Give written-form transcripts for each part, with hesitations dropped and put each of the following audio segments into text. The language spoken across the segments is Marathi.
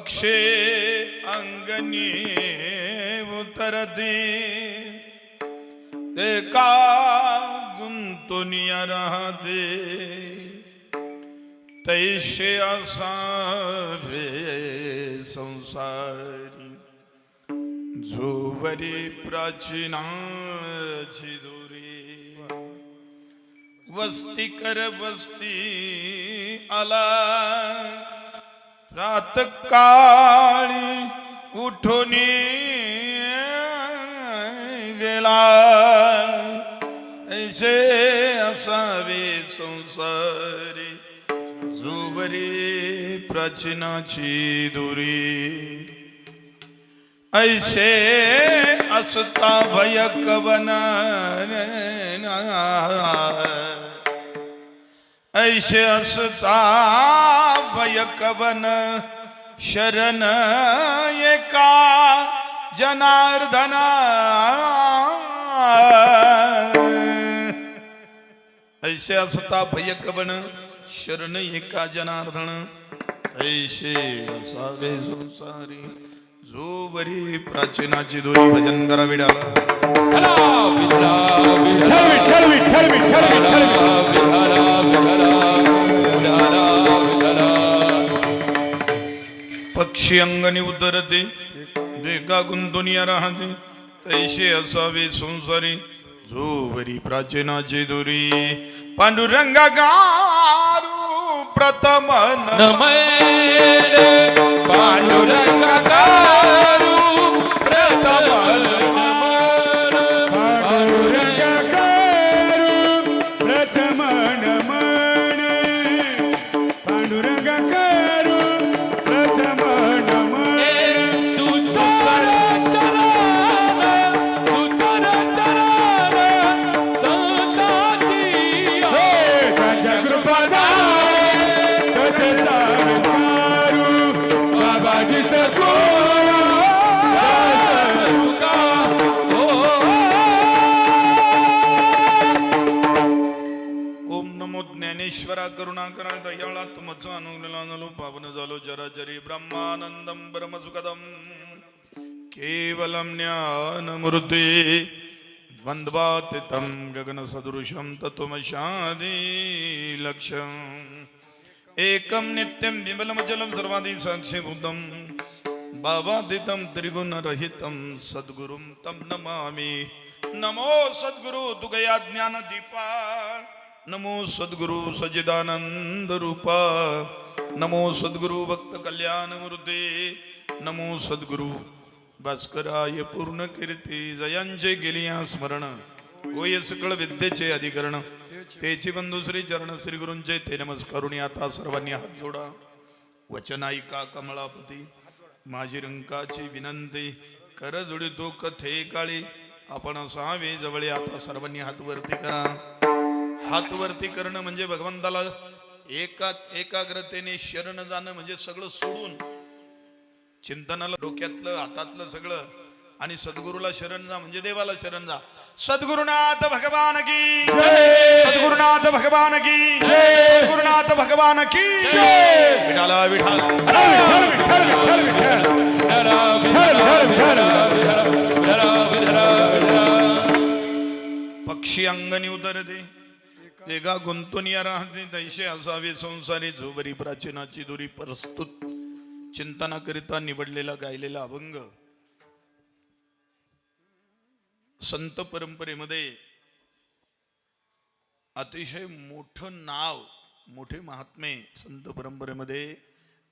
पक्षे अंगणी उतरते ते का गुंतुनिया राहते तैसे असावे संसारी जोवरी प्राचीनाची दुरी वस्ती कर वस्ती आला प्रातकाळी उठून गेला ऐसे असावे संसारी जोवरी प्राचीनाची दुरी ऐसे असता भय कवन ऐसे असता भय कवन शरण एका जनार्दना ऐसे असता भय कवन शरण एका जनार्दन ऐसे असावे संसारी जोवरी प्राचीनाची दोरी भजन करा विडाला पक्षी अंगणी उतरते देगा गुंतुनिया राहते तैसे असावे संसारी जोवरी प्राचीनाची दोरी पांडुरंगा गारू प्रथम पांडुरंगा गारू प्रथम पांडुरंगा गारू प्रथम नमन पांडुरंगा गारू प्रथम नमन त्याच्या कृपा बाबाजी ओम नमो ज्ञानेश्वरा करुणाकरा दयाळा तुमचं अनुग्रहानं पावन झालो जराजरी ब्रह्मानंदम परमसुखदम केवलम ज्ञानमूर्ती द्वंद्वातीतं गगन सदृशं तत्त्वमशादी लक्ष्यम् एकं नित्यं विमलमचलं सर्वादि साक्षीभूतं भावातीतं त्रिगुणरहितं सद्गुरुं तं नमामि नमो सद्गुरु तुगया ज्ञानदीपा नमो सद्गुरु सच्चिदानंद रूपा नमो सद्गुरु भक्त कल्याणमूर्ती नमो सद्गुरु भास्कराय पूर्ण कीर्ती जयांचे गेलिया स्मरण होय सकळ विद्येचे अधिकरण तेची बंधू श्री चरण श्री गुरूंचे ते नमस्कारुणी आता सर्वांनी हात जोडा वचनायिका कमळापती माझी रंकाची विनंती कर जोडितो कथे काळी आपण असावे जवळ आता सर्वांनी हात वरती करा हात वरती करणं म्हणजे भगवंताला एकाग्रतेने शरण जाणं म्हणजे सगळं सोडून चिंतनाला डोक्यातलं हातातलं सगळं आणि सद्गुरूला शरण जा म्हणजे देवाला शरण जा सद्गुरुनाथ भगवान की सद्गुरुनाथ भगवान की सद्गुरुनाथ भगवान की विठाला विठाल पक्षी अंगणी उतरते देगा गुंतुनिया राहते तैसे असावे संसारी जोवरी प्राचीनाची दुरी प्रस्तुत चिंतनाकरिता निवडलेला गायलेला अभंग संत परंपरेमध्ये अतिशय मोठं नाव मोठे महात्मे संत परंपरेमध्ये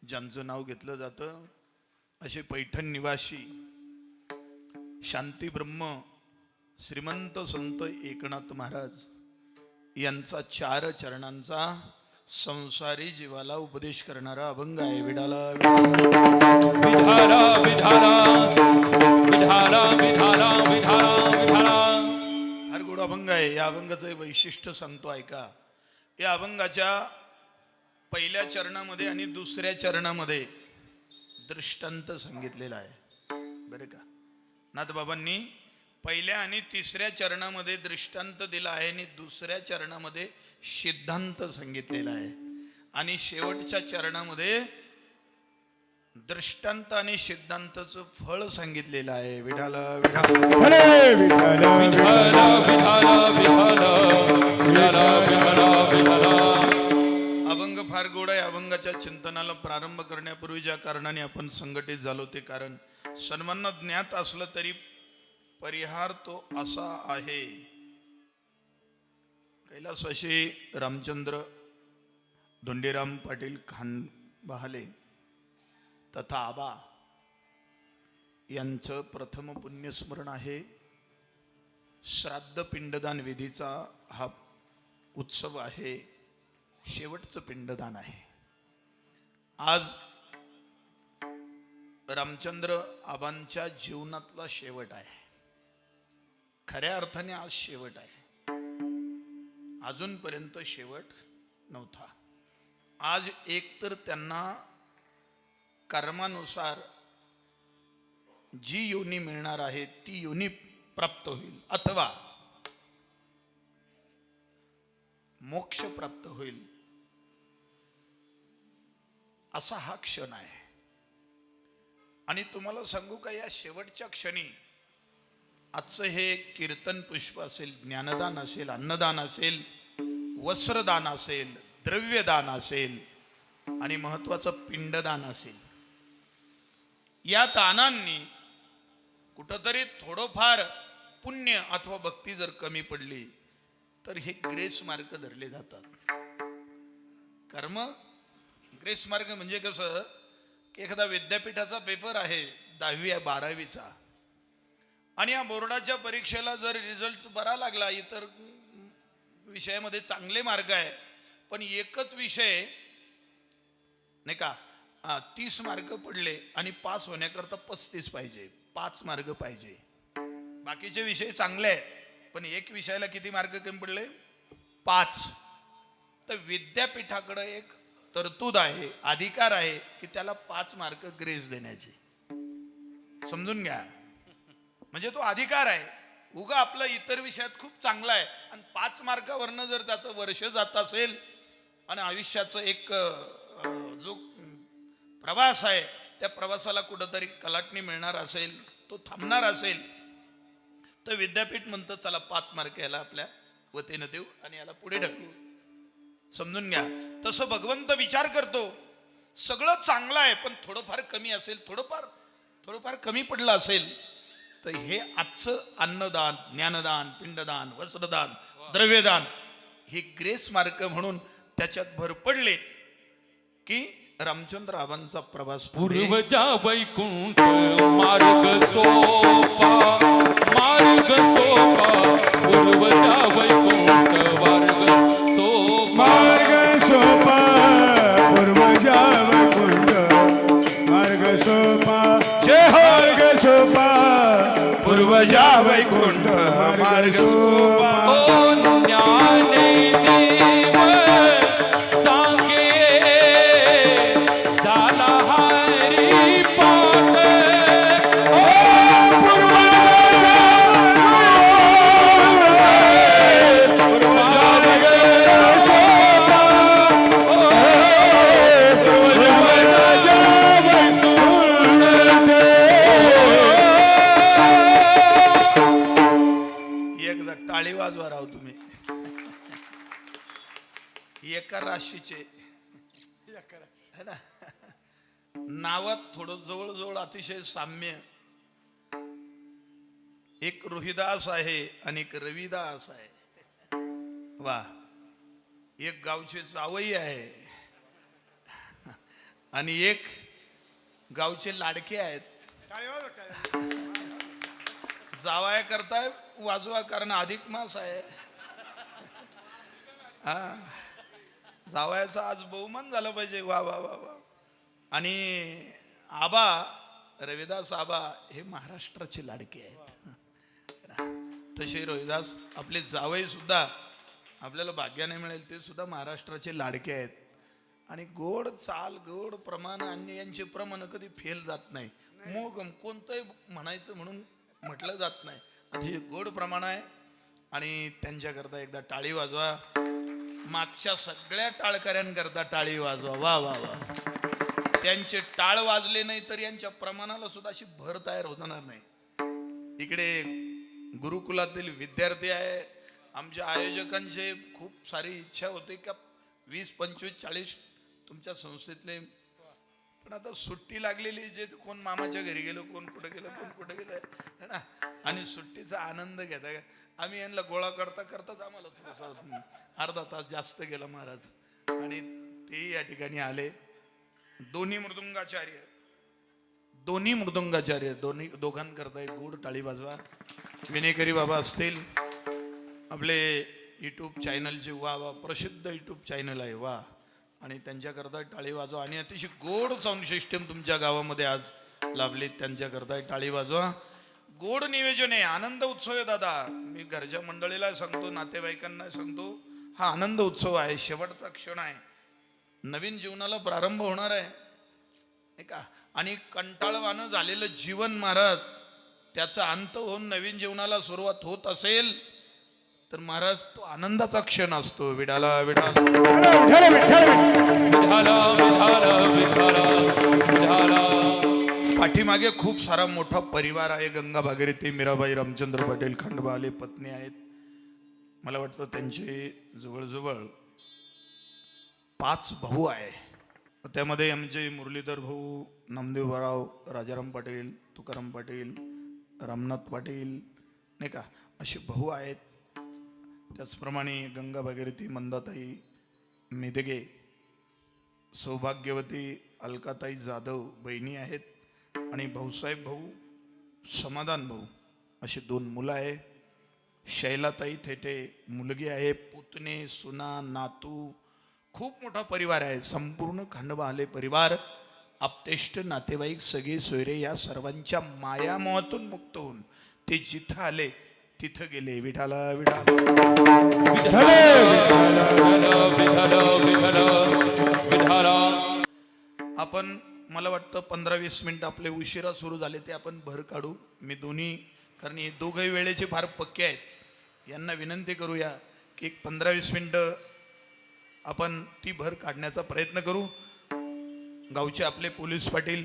ज्यांचं नाव घेतलं जातं असे पैठण निवासी शांती ब्रह्म श्रीमंत संत एकनाथ महाराज यांचा 4 चरणांचा संसारी जीवाला उपदेश करणारा अभंग आहे विडाला विधारा विधारा विधारा विधारा विधारा विधारा फार गोड अभंग आहे या अभंगाचं वैशिष्ट्य सांगतो ऐका या अभंगाच्या पहिल्या चरणामध्ये आणि दुसऱ्या चरणामध्ये दृष्टांत सांगितलेला आहे बरे का नाथबाबांनी पहिल्या आणि तिसऱ्या चरणामध्ये दृष्टांत दिला आहे आणि दुसऱ्या चरणामध्ये सिद्धांत सांगितलेला आहे आणि शेवटच्या चरणामध्ये दृष्टांत आणि सिद्धांताचं फळ सांगितलेलं आहे. विठाल विठाल हरे विठ्ठल अभंग फार गोड आहे. अभंगाच्या चिंतनाला प्रारंभ करण्यापूर्वी ज्या कारणाने आपण संघटित झालो ते कारण सर्वांना ज्ञात असलं तरी परिहार तो असा आहे. कैलासवासी रामचंद्र धोंडीराम पाटील खान बहाले तथा आबा यांचं प्रथम पुण्यस्मरण आहे. श्राद्ध पिंडदान विधीचा हा उत्सव आहे. शेवटचं पिंडदान आहे. आज रामचंद्र आबांच्या जीवनातला शेवट आहे. खऱ्या अर्थाने आज शेवट आहे. अजूनपर्यंत शेवट नव्हता. आज एकतर त्यांना कर्मानुसार जी योनी मिळणार आहे ती योनी प्राप्त होईल अथवा मोक्ष प्राप्त होईल असा हा क्षण आहे. आणि तुम्हाला सांगू का, या शेवटच्या क्षणी आजचं हे कीर्तन पुष्प असेल, ज्ञानदान असेल, अन्नदान असेल, वस्त्रदान असेल, द्रव्यदान असेल आणि महत्वाचं पिंडदान असेल, या दानांनी कुठंतरी थोडंफार पुण्य अथवा भक्ती जर कमी पडली तर हे ग्रेस मार्क धरले जातात. कर्म ग्रेस मार्क म्हणजे कसं की एखादा विद्यापीठाचा पेपर आहे 10वी 12वीचा आणि या बोर्डाच्या परीक्षेला जर रिझल्ट बरा लागला, इतर विषयामध्ये चांगले मार्क आहे, पण एकच विषय नाही का 30 मार्क पडले आणि पास होण्याकरता 35 पाहिजे, 5 मार्क पाहिजे. बाकीचे विषय चांगले आहेत पण एक विषयाला किती मार्क कमी पडले? 5. तर विद्यापीठाकडे एक तरतूद आहे, अधिकार आहे की त्याला 5 मार्क ग्रेस देण्याची. समजून घ्या. म्हणजे तो अधिकार आहे. उगा आपलं इतर विषयात खूप चांगला आहे आणि 5 मार्कावरनं जर त्याचं वर्ष जात असेल आणि आयुष्याचं एक जो प्रवास आहे त्या प्रवासाला कुठंतरी कलाटणी मिळणार असेल, तो थांबणार असेल, तर विद्यापीठ म्हणतं चला 5 मार्क याला आपल्या वतीनं देऊ आणि याला पुढे ढकलू. समजून घ्या. तसं भगवंत विचार करतो सगळं चांगलं आहे पण थोडंफार कमी असेल, थोडंफार कमी पडलं असेल तर हे आजचं अन्नदान, ज्ञानदान, पिंडदान, वस्त्रदान, द्रव्यदान हे ग्रेस मार्क म्हणून त्याच्यात भर पडले की रामचंद्र आबांचा प्रवास पूर्वजा वैकुंठ मार्ग सोपा, मार्ग सोपा, पूर्वजा वैकुंठ मार्ग सोपा, मार्ग सोपा पूर्वजा वैकुंठ मार्ग सोपा मार्ग सोपा पूर्वजा वैकुंठ मार्ग सोपा. ओ ज्ञानेदेव सांगे झाला हरी पाठ, एकदा टाळी वाजवा राव तुम्ही. एका राशीचे है ना, नावात थोडं जवळजवळ अतिशय साम्य. एक रोहिदास आहे आणि एक रविदास आहे. वा. एक गावचे जावई आहे आणि एक गावचे लाडके आहेत. जावाया करताय वाजवा कारण अधिक मास आहे. हा, जावयाचा आज बहुमान झालं पाहिजे. वा वा वा वा. आणि आबा रविदास आबा हे महाराष्ट्राचे लाडके आहेत. तसे रोहिदास आपले जावई सुद्धा आपल्याला भाग्याने मिळेल ते सुद्धा महाराष्ट्राचे लाडके आहेत. आणि गोड चाल, गोड प्रमाण आणि यांचे प्रमाण कधी फेल जात नाही. मोग कोणतंही म्हणायचं म्हणून म्हटलं जात नाही. अतिशय गोड प्रमाण आहे. आणि त्यांच्याकरता एकदा टाळी वाजवा. मागच्या सगळ्या टाळकऱ्यांकरता टाळी वाजवा. वा वा वा. त्यांचे टाळ वाजले नाही तर यांच्या प्रमाणाला सुद्धा अशी भर तयार होणार नाही. इकडे गुरुकुलातील विद्यार्थी आहे. आमच्या आयोजकांचे खूप सारी इच्छा होती का 20, 25, 40 तुमच्या संस्थेतले, पण आता सुट्टी लागलेली, जे कोण मामाच्या घरी गेलो, कोण कुठे गेलं, कोण कुठे गेलं है ना, आणि सुट्टीचा आनंद घेता. आम्ही यांना गोळा करता करताच आम्हाला थोडंसं अर्धा तास जास्त गेला महाराज. आणि ते या ठिकाणी आले. दोन्ही मृदुंगाचार्य दोघांकरता एक गोड टाळी वाजवा. विनेकरी बाबा असतील, आपले यूट्यूब चॅनलचे वा प्रसिद्ध यूट्यूब चॅनल आहे वा, आणि त्यांच्याकरता टाळी वाजवा. आणि अतिशय गोड साऊंड सिस्टम तुमच्या गावामध्ये आज लाभली, त्यांच्याकरता टाळी वाजवा. गोड नियोजन आहे, आनंद उत्सव आहे दादा. मी घरच्या मंडळीला सांगतो, नातेवाईकांना सांगतो, हा आनंद उत्सव आहे, शेवटचा क्षण आहे, नवीन जीवनाला प्रारंभ होणार आहे का. आणि कंटाळवानं झालेलं जीवन महाराज, त्याचा अंत होऊन नवीन जीवनाला सुरुवात होत असेल तर महाराज तो आनंदाचा क्षण असतो. विडाला विडाला पाठीमागे खूप सारा मोठा परिवार आहे. गंगा भागीरथी, मीराबाई, रामचंद्र पाटील, खंडोबा आले, पत्नी आहेत. मला वाटतं त्यांचे जवळजवळ 5 भाऊ आहे. त्यामध्ये आमचे मुरलीधर भाऊ, नामदेवराव, राजाराम पाटील, तुकाराम पाटील, रामनाथ पाटील, नाही का, असे भाऊ आहेत. त्याचप्रमाणे गंगा भागीरथी, मंदाताई मेदगे, सौभाग्यवती अलकाताई जाधव बहिणी आहेत. आणि भाऊसाहेब भाऊ, समाधान भाऊ असे 2 मुलं आहे. शैलाताई थेटे मुलगी आहे. पुतणे, सुना, नातू, खूप मोठा परिवार आहे. संपूर्ण खंडोबा आले परिवार, आप्तेष्ट नातेवाईक, सगळे सोयरे, या सर्वांच्या मायामोहातून मुक्त होऊन ते जिथं आले तिथं गेले. विठाला आपण, मला वाटतं 15-20 मिनिट आपले उशिरा सुरू झाले, ते आपण भर काढू. मी दोन्ही, कारण हे दोघही वेळेचे फार पक्के आहेत, यांना विनंती करूया की एक 15-20 मिनिटं आपण ती भर काढण्याचा प्रयत्न करू. गावचे आपले पोलीस पाटील,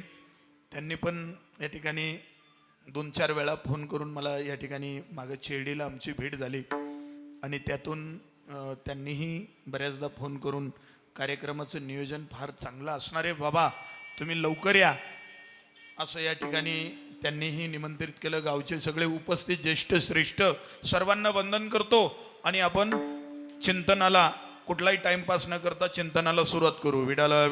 त्यांनी पण या ठिकाणी 2-4 वेळा फोन करून मला, या ठिकाणी मागं चेरडीला आमची भेट झाली आणि त्यातून त्यांनीही बऱ्याचदा फोन करून कार्यक्रमाचं नियोजन फार चांगलं असणार आहे बाबा, तुम्ही लवकर या, असं या ठिकाणी त्यांनीही निमंत्रित केलं. गावचे सगळे उपस्थित ज्येष्ठ श्रेष्ठ सर्वांना वंदन करतो आणि आपण चिंतनाला, कुठलाही टाइमपास न करता चिंतनाला सुरुवात करू. विडाला.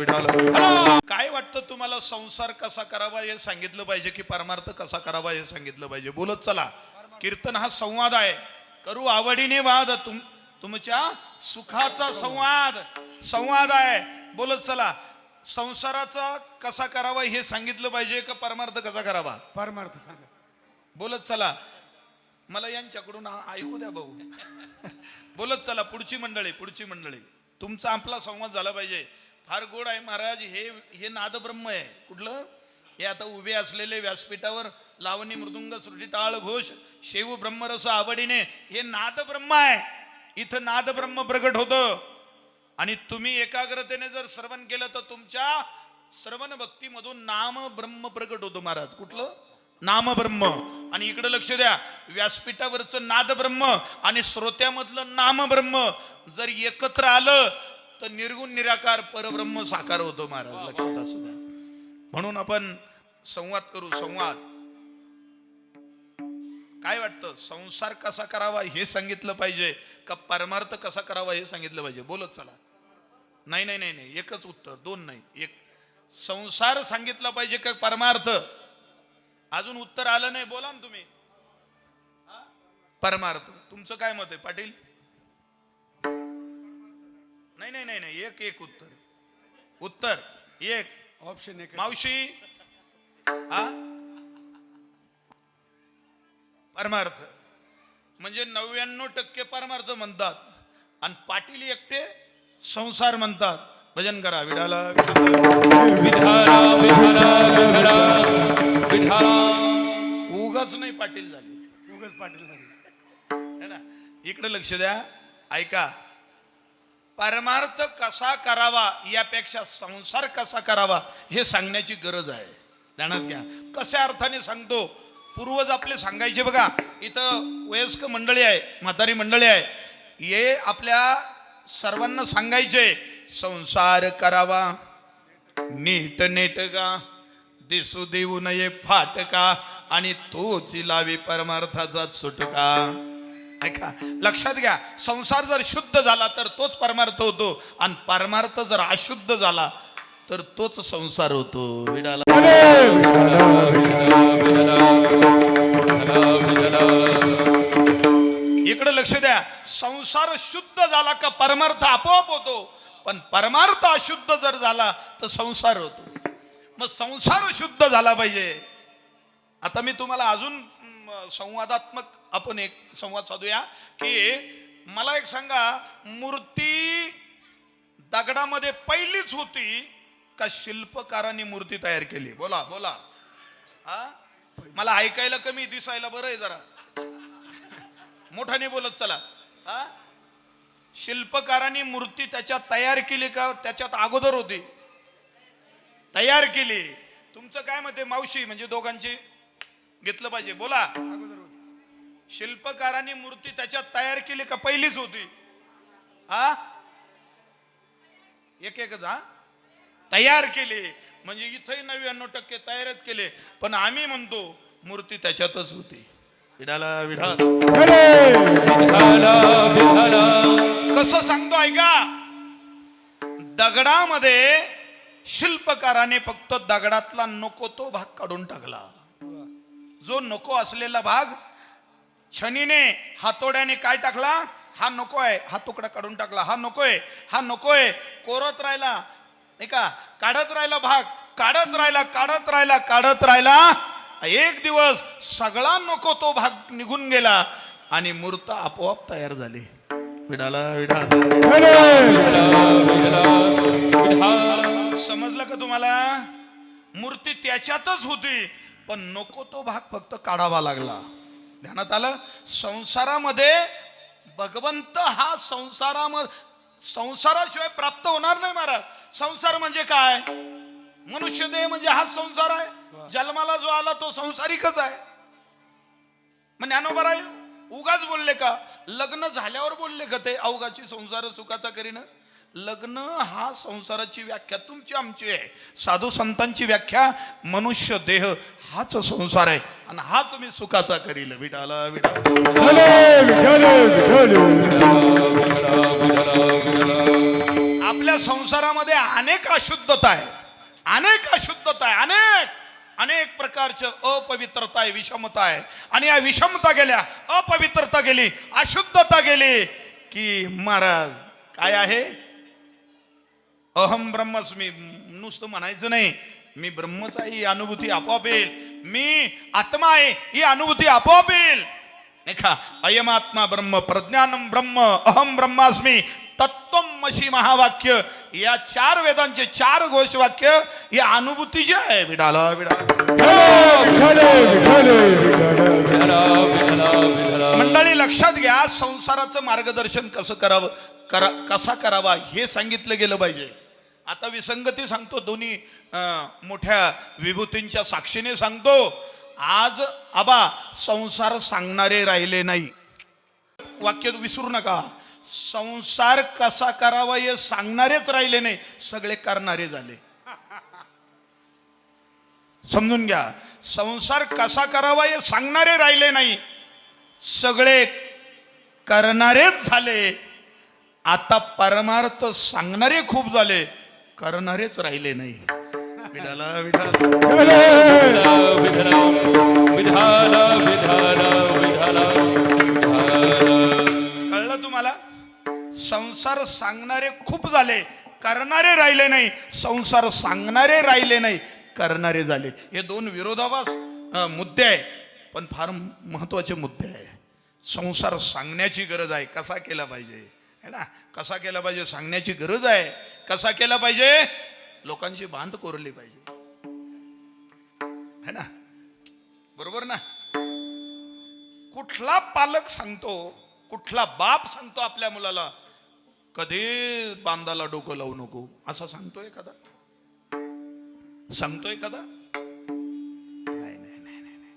काय वाटतं तुम्हाला, संसार कसा करावा हे सांगितलं पाहिजे की परमार्थ कसा करावा हे सांगितलं पाहिजे? बोलत चला. कीर्तन हा संवाद आहे. करू आवडीने वाद, तुमच्या सुखाचा संवाद आहे. बोलत चला. संसाराचा कसा करावा हे सांगितलं पाहिजे का परमार्थ कसा करावा? परमार्थ सांगा. बोलत चला. मला यांच्याकडून ऐकू द्या भाऊ. बोलत चला. पुढची मंडळी तुमचा आपला संवाद झाला पाहिजे. फार गोड आहे महाराज. हे नादब्रह्म आहे. कुठलं? हे आता उभे असलेले व्यासपीठावर लावणी, मृदुंग, श्रुती, टाळ, घोष, शेवू ब्रह्मरस आवडीने, हे नादब्रह्म आहे. इथं नादब्रह्म प्रगट होतं. आणि तुम्ही एकाग्रतेने जर श्रवण केलं तर तुमच्या श्रवण भक्तीमधून नाम ब्रह्म प्रगट होतो महाराज. कुठलं? नाम ब्रह्म. आणि इकडे लक्ष द्या, व्यासपीठावरचं नाद ब्रह्म आणि श्रोत्यामधलं नाम ब्रह्म जर एकत्र आलं तर निर्गुण निराकार परब्रह्म साकार होतो महाराज. लक्षात असू द्या. म्हणून आपण संवाद करू. संवाद काय वाटतं? संसार कसा करावा हे सांगितलं पाहिजे का परमार्थ कसा करावा हे सांगितलं पाहिजे? बोलत चला. नाही, एकच उत्तर, 2 नाही, 1. संसार सांगितला पाहिजे का परमार्थ? अजून उत्तर आलं नाही, बोला ना तुम्ही. परमार्थ. तुमचं काय मत आहे पाटील? नाही, एक उत्तर 1. ऑप्शन 1. मावशी, परमार्थ म्हणजे 99% परमार्थ म्हणतात आणि पाटील एकटे संसार म्हणतात. भजन करा. विडाला उगाच नाही पाटील झाले, है ना. इकडे लक्ष द्या, ऐका. परमार्थ कसा करावा यापेक्षा संसार कसा करावा हे सांगण्याची गरज आहे. ध्यानात घ्या. कशा अर्थाने सांगतो, पूर्वज आपले सांगायचे बघा. इथं वयस्क मंडळी आहे, म्हातारी मंडळी आहे, हे आपल्या सर्वांना सांगायचे संसार करावा नीट नेटका, दिसू देऊ नये फाटका, आणि तोच लावी परमार्थाचा सुटका. ऐका, लक्षात घ्या. संसार जर शुद्ध झाला तर तोच परमार्थ होतो, आणि परमार्थ जर अशुद्ध झाला तर तोच संसार होतो. विडाला इकडे लक्ष द्या. संसार शुद्ध झाला का परमार्थ आपोआप होतो, पण परमार्थ अशुद्ध जर झाला तर संसार होतो. मग संसार शुद्ध झाला पाहिजे. आता मी तुम्हाला अजून संवादात्मक आपण एक संवाद साधूया की मला एक सांगा, मूर्ती दगडामध्ये पहिलीच होती का शिल्पकारांनी मूर्ती तयार केली? बोला बोला. हा, मला ऐकायला कमी, दिसायला बरं आहे जरा. मोठ्याने बोलत चला. हा, शिल्पकारांनी मूर्ती त्याच्यात तयार केली का त्याच्यात अगोदर होती? तयार केली. तुमचं काय मत आहे मावशी? म्हणजे दोघांची घेतलं पाहिजे. बोला. शिल्पकारांनी मूर्ती त्याच्यात तयार केली का पहिलीच होती? हा, एक एकच. हा, तयार केली म्हणजे इथंही 99% तयारच केले, पण आम्ही म्हणतो मूर्ती त्याच्यातच होती. विडाला विढा. कसं सांगतो ऐका. दगडामध्ये शिल्पकाराने फक्त दगडातला नको तो भाग काढून टाकला. जो नको असलेला भाग छनीने हातोड्याने काय टाकला? हा नको आहे, हा तुकडा काढून टाकला. हा नकोय, हा नकोय, कोरत राहिला नाही का, काढत राहिला भाग, काढत राहिला, काढत राहिला, काढत राहिला. एक दिवस सगळा नको तो भाग निघून गेला आणि मूर्त आपोआप तयार झाली. विडाला विडा. समजलं का तुम्हाला? मूर्ती त्याच्यातच होती, पण नको तो भाग फक्त काढावा लागला. ध्यानात आलं? संसारामध्ये भगवंत हा संसाराशिवाय प्राप्त होणार नाही महाराज. संसार म्हणजे काय? मनुष्य देह म्हणजे हा संसार आहे. जन्माला जो आला तो संसारिकच आहे. मग ज्ञानोबा राय उगाच बोलले का? लग्न झाल्यावर बोलले का ते अवघाची संसार सुखाचा करीन? लग्न हा संसाराची व्याख्या तुमची आमची आहे. साधू संतांची व्याख्या मनुष्य देह हाच संसार आहे आणि हाच मी सुखाचा करील. विठाला विठा. आपल्या संसारामध्ये अनेक अशुद्धता आहे, अनेक अशुद्धता आहे, अनेक अनेक प्रकारचं अपवित्रता आहे, विषमता आहे. आणि या विषमता गेल्या, अपवित्रता गेली, अशुद्धता गेली की महाराज काय आहे? अहम ब्रह्मस्मी. नुसतं म्हणायचं नाही मी ब्रह्मच आहे ही अनुभूती आपोआप येईल. मी आत्मा आहे ही अनुभूती आपोआप येईल. नाही का? अयमात्मा ब्रह्म, प्रज्ञानम ब्रह्म, अहम ब्रह्मास्मी, तत्त्वमसी महावाक्य, या 4 वेदांचे 4 घोषवाक्य या अनुभूतीचे आहे. विडाला विडा. मंडळी लक्षात घ्या, संसाराचं मार्गदर्शन कसं करावं, कसा करावा हे सांगितलं गेलं पाहिजे. आता विसंगती सांगतो, दोन्ही मोठ्या विभूतींच्या साक्षीने सांगतो. आज आबा संसार सांगणारे राहिले नाही. वाक्य विसरू नका. संसार कसा करावा हे सांगणारेच राहिले नाही, सगळे करणारे झाले. समजून घ्या. संसार कसा करावा हे सांगणारे राहिले नाही, सगळे करणारेच झाले. आता परमार्थ सांगणारे खूप झाले, करणारेच राहिले नाही. विठाला विठा. कळलं तुम्हाला? संसार सांगणारे खूप झाले, करणारे राहिले नाही. संसार सांगणारे राहिले नाही, करणारे झाले. हे 2 विरोधाभास मुद्दे आहे, पण फार महत्वाचे मुद्दे आहे. संसार सांगण्याची गरज आहे. कसा केला पाहिजे है ना? कसा केला पाहिजे सांगण्याची गरज आहे. कसा केला पाहिजे? लोकांची बांध कोरली पाहिजे है ना? बरोबर ना? कुठला पालक सांगतो, कुठला बाप सांगतो आपल्या मुलाला कधी बांधाला डोकं लावू नको असं सांगतोय एखादा? सांगतोय एखादा? नाही नाही नाही नाही.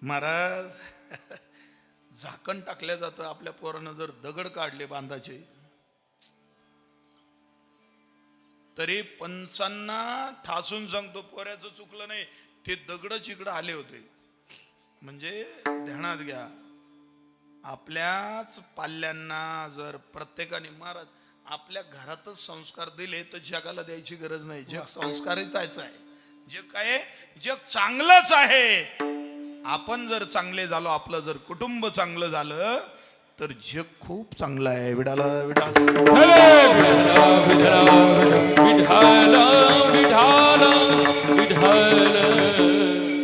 महाराज झाकण टाकल्या जातं. आपल्या पोरानं जर दगड काढले बांधाचे तरी पंचांना ठासून सांगतो पोऱ्याचं चुकलं नाही, ते दगडच इकडं आले होते. म्हणजे ध्यानात घ्या, आपल्याच पाल्यांना जर प्रत्येकाने महाराज आपल्या घरातच संस्कार दिले तर जगाला द्यायची गरज नाही. जग संस्कारच आहे. जग काय? जग चांगलंच आहे. आपण जर चांगले झालो, आपलं जर कुटुंब चांगलं झालं तर जग खूप चांगलं आहे. विडाला विडाला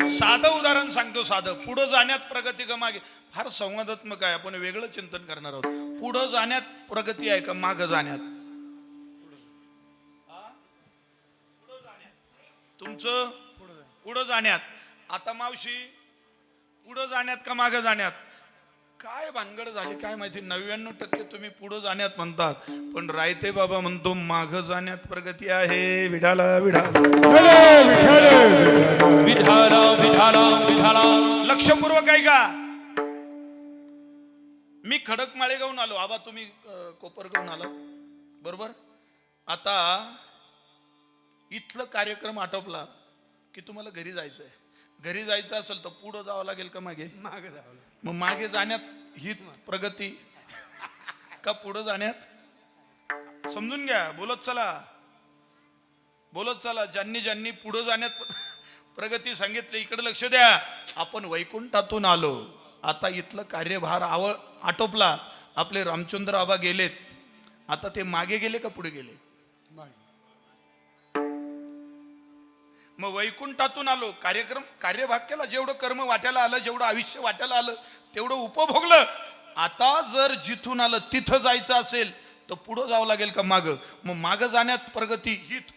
साधं उदाहरण सांगतो. साधं पुढं जाण्यात प्रगती का मागे? फार संवादात्मक आहे. आपण वेगळं चिंतन करणार आहोत. पुढं जाण्यात प्रगती आहे का मागं जाण्यात? तुमचं पुढं जाण्यात. आता मावशी पुढं जाण्यात का मागं जाण्यात? काय भानगड झाली काय माहिती. 99% तुम्ही पुढं जाण्यात म्हणतात, पण रायते बाबा म्हणतो मागं जाण्यात प्रगती आहे. विडाला विडाला लक्षपूर्वक आहे का? मी खडक माळेगावून आलो. आबा तुम्ही कोपरगावून आला बरोबर. आता इथलं कार्यक्रम आटोपला की तुम्हाला घरी जायचंय. घरी जायचं असेल तर पुढं जावं लागेल का मागे? मागे जावं. मग मागे जाण्यात ही प्रगती का पुढं जाण्यात? समजून घ्या. बोलत चला बोलत चला. ज्यांनी ज्यांनी पुढं जाण्यात प्रगती सांगितली इकडे लक्ष द्या. आपण वैकुंठातून आलो. आता इथलं कार्यभार आटोपला. आपले रामचंद्र आबा गेलेत. आता ते मागे गेले का पुढे गेले? मग वैकुंठातून आलो. कार्यभाग केला. जेवढं कर्म वाट्याला आलं, जेवढं आयुष्य वाट्याला आलं तेवढं उपभोगलं. आता जर जिथून आलं तिथं जायचं असेल तर पुढं जावं लागेल का मागं? मग मागं जाण्यात प्रगती हित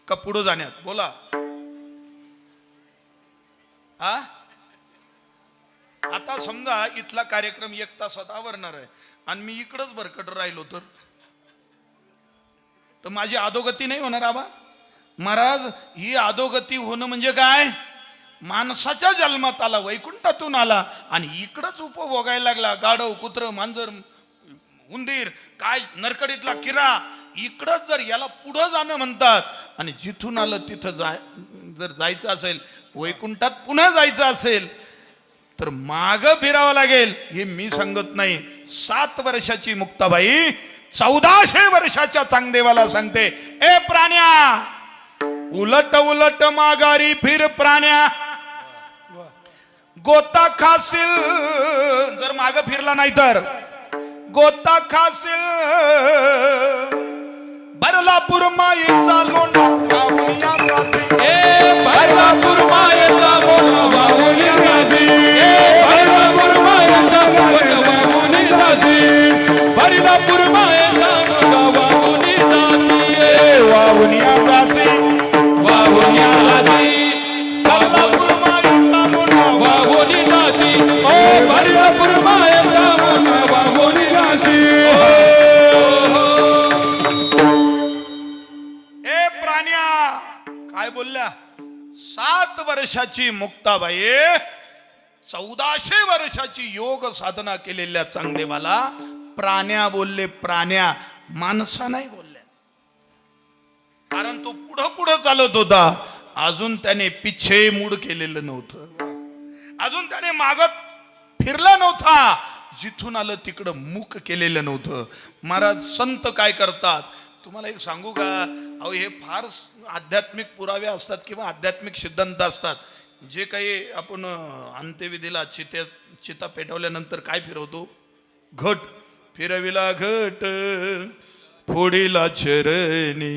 का पुढं जाण्यात? बोला. आता समजा इथला कार्यक्रम 1 तासात आवरणार आहे आणि मी इकडंच भरकट राहिलो तर माझी अधोगती नाही होणार आबा? महाराज ही अधोगती होणं म्हणजे काय? माणसाच्या जन्मात आला, वैकुंठातून आला आणि इकडंच उपभोगायला लागला. गाढव, कुत्र, मांजर, उंदीर, काय नरकडीतला किरा, इकडंच जर याला पुढं जाणं म्हणतात. आणि जिथून आलं तिथं जर जायचं असेल, वैकुंठात पुन्हा जायचं असेल तर माग फिरावं लागेल. हे मी सांगत नाही. 7 वर्षाची मुक्ताबाई 1400 वर्षाच्या चांगदेवाला सांगते, ए प्राण्या उलट उलट माघारी फिर प्राण्या. गोता खासील जर माग फिरला नाही तर गोता खासील. बरलापूर माईचा लोंढा वाहून या गाजी. बरलापूर मायेचा मोठा वाहून गाजी. बरलापूर मायेचा मोठा वाहून गाजी. बरलापूर मायेचा मोठा वाहून गाजी. वाहून या गाजी. वाहून गाजी. बरलापूर माईचा लोंढा वाहून गाजी. ओ बरलापूर मायेचा मोठा वाहून गाजी. ए प्राण्या काय बोलल्या? 7 वर्षाची मुक्ताबाई 1400 वर्षाची योग साधना केलेल्या चांगदेवाला प्राण्या बोलले. प्राण्या, माणसा नाही बोलल्या. कारण तो पुढं पुढं चालत होता. अजून त्याने पिछे मूड केलेलं नव्हतं. अजून त्याने मागत फिरला नव्हता. जिथून आलं तिकडं मुख केलेलं नव्हतं. महाराज संत काय करतात तुम्हाला एक सांगू का? अहो हे फार आध्यात्मिक पुरावे असतात किंवा आध्यात्मिक सिद्धांत असतात. जे काही आपण अंत्यविधीला चिता पेटवल्यानंतर काय फिरवतो? घट. फिरविला घट फोडीला चरणी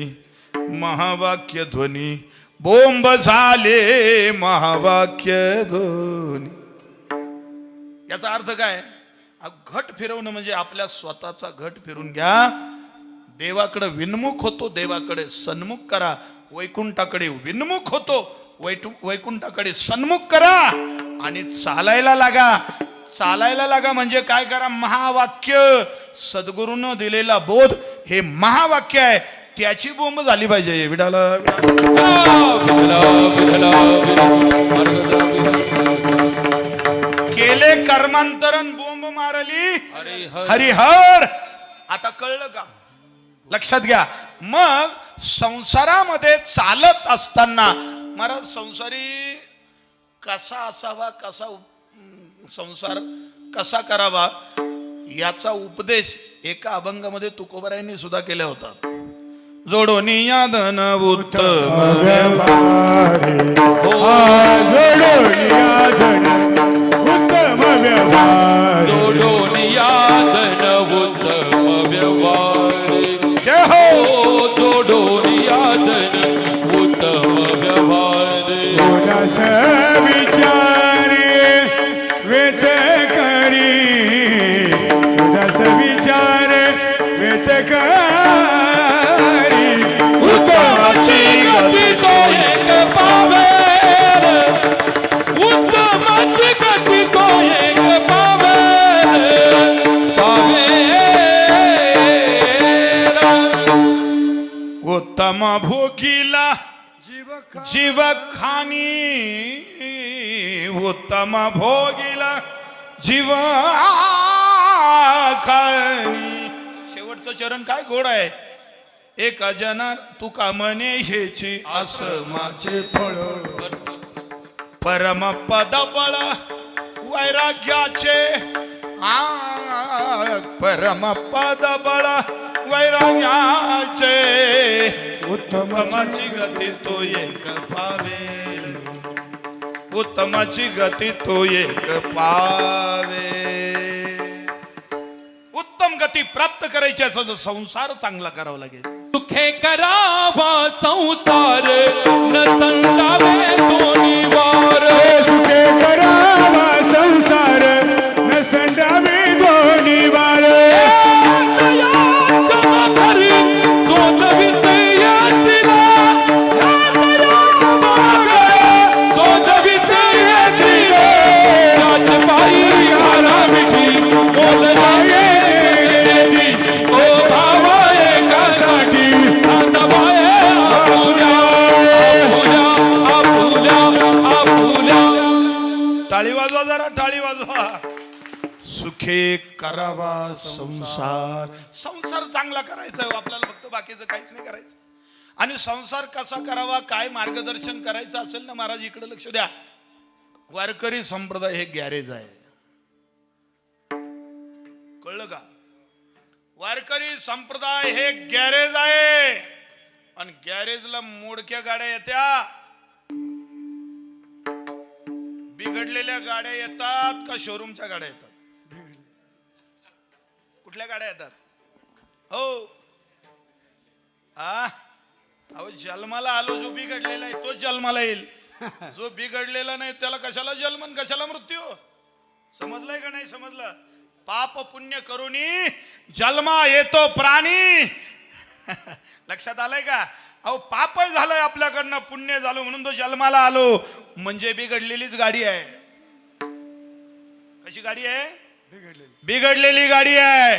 महावाक्य ध्वनी. बोंब झाले महावाक्य ध्वनी. याचा अर्थ काय? घट फिरवणं म्हणजे आपल्या स्वतःचा घट फिरून घ्या. देवाकडे विनमुख होतो, देवाकडे सन्मुख करा. वैकुंठाकडे विनमुख होतो, वैकुंठाकडे सन्मुख करा. आणि चालायला लागा. चालायला लागा म्हणजे काय करा? महावाक्य सद्गुरूनं दिलेला बोध हे महावाक्य आहे, त्याची बोंब झाली पाहिजे. विडाला केले कर्मांतरण बोंब मारली हरिहर. आता कळलं का? लक्षात घ्या. मग संसारामध्ये चालत असताना महाराज संसारी कसा असावा, कसा संसार कसा करावा याचा उपदेश एका अभंगामध्ये तुकोबारायांनी सुद्धा केला होता. जोडोनी यादन उत्तम व्यवहारे जोडोनी यादन उत्तम व्यवहारे जोडोन यादन उत्तम व्यवहारे. जय हो. जोडोन यादन उत्तम व्यवहारे. उदास विचारे वेच करी उदास विचारे वेच करी उत्तमाची गती तो एक पावेल. उत्तमाची गती तो एक पावेल. पावेल. उत्तम भोगीला जीव खानी. उत्तम भोगीला जीव खानी. शेवटचं चरण काय गोड आहे. एक जना तुका म्हणे हेची आस माझे फळ. परम पद बळ वैराग्याचे. परम पद बळ वैराग्याचे. उत्तमाची गती तो एक पावे. उत्तमाची गती तो एक पावे. उत्तम गती प्राप्त करायची असेल तर संसार चांगला करावा लागेल. सुखे करावा संसार न संतावे दोन्ही वार. सुखे करावा संसार न संडावे दोन्ही वार. टाळी वाजवा जरा, टाळी वाजवा. सुखे करावा संसार. संसार चांगला करायचा आहे आपल्याला, फक्त बाकीचं काहीच नाही करायचं. आणि संसार कसा करावा, काय मार्गदर्शन करायचं असेल ना महाराज इकडे लक्ष द्या. वारकरी संप्रदाय हे गॅरेज आहे, कळलं का? वारकरी संप्रदाय हे गॅरेज आहे. आणि गॅरेजला मोडक्या गाड्या येत्या, बिघडलेल्या गाड्या येतात का शोरूमच्या गाड्या येतात? कुठल्या गाड्या येतात हो? अहो जन्माला आलो जो बिघडलेला आहे तोच जन्माला येईल. जो बिघडलेला नाही त्याला कशाला जन्म आणि कशाला मृत्यू? समजलंय का नाही समजलं? पाप पुण्य करूनी जन्मा येतो प्राणी. लक्षात आलंय का? अहो पाप झालंय आपल्याकडनं, पुण्य झालं म्हणून तो जन्माला आलो. म्हणजे बिघडलेलीच गाडी आहे. कशी गाडी आहे? बिघडलेली गाडी आहे.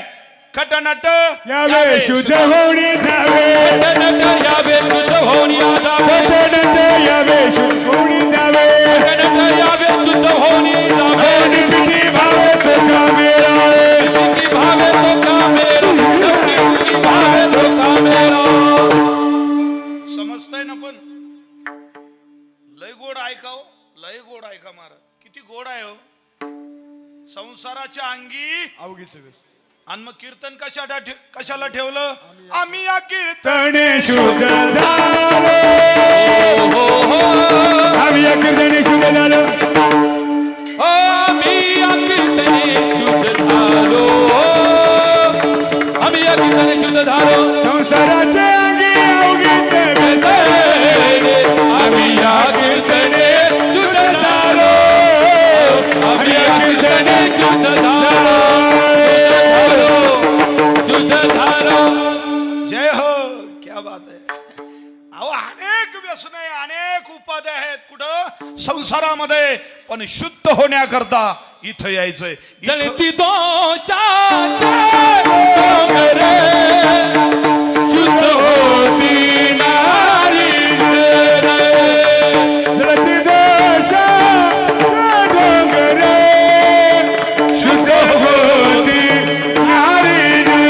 खटनट यावे शुद्ध होणे जावे. यावे शुद्ध होऊन जावे. खटनट यावे शुद्ध होणे जावे. यावे शुद्ध होऊन जावे. निमित्ती भावे तो कामेरा. की भावे तो कामेरा. की भावे तो कामेरा. समजतंय ना? पण लय गोड ऐकाव, लय गोड ऐका महाराज. किती गोड आहे हो. संसाराच्या अंगी अवघीच आणि मग कीर्तन कशाला ठेवलं? आम्ही या कीर्तन तणे शुद्ध झालो. आम्ही या कीर्तने शुद्ध झालो. आम्ही या कीर्तने शुद्ध झालो. आम्ही या कीर्तने शुद्ध झालो. संसाराचे अंगी अवघीच आम्ही या कीर्तने शुद्ध झालो. आम्ही या कीर्तने शुद्ध झालो. शुद्ध झालो. जय हो. क्या बात आहे. अहो अनेक व्यसने अनेक उपाध्याय आहेत कुठं? संसारामध्ये. पण शुद्ध होण्याकरता इथं यायचंय इथं- जळती दोषाचे डोंगर शुद्ध होती नारी रे. जळती दोषाचे डोंगर शुद्ध होती नारी रे.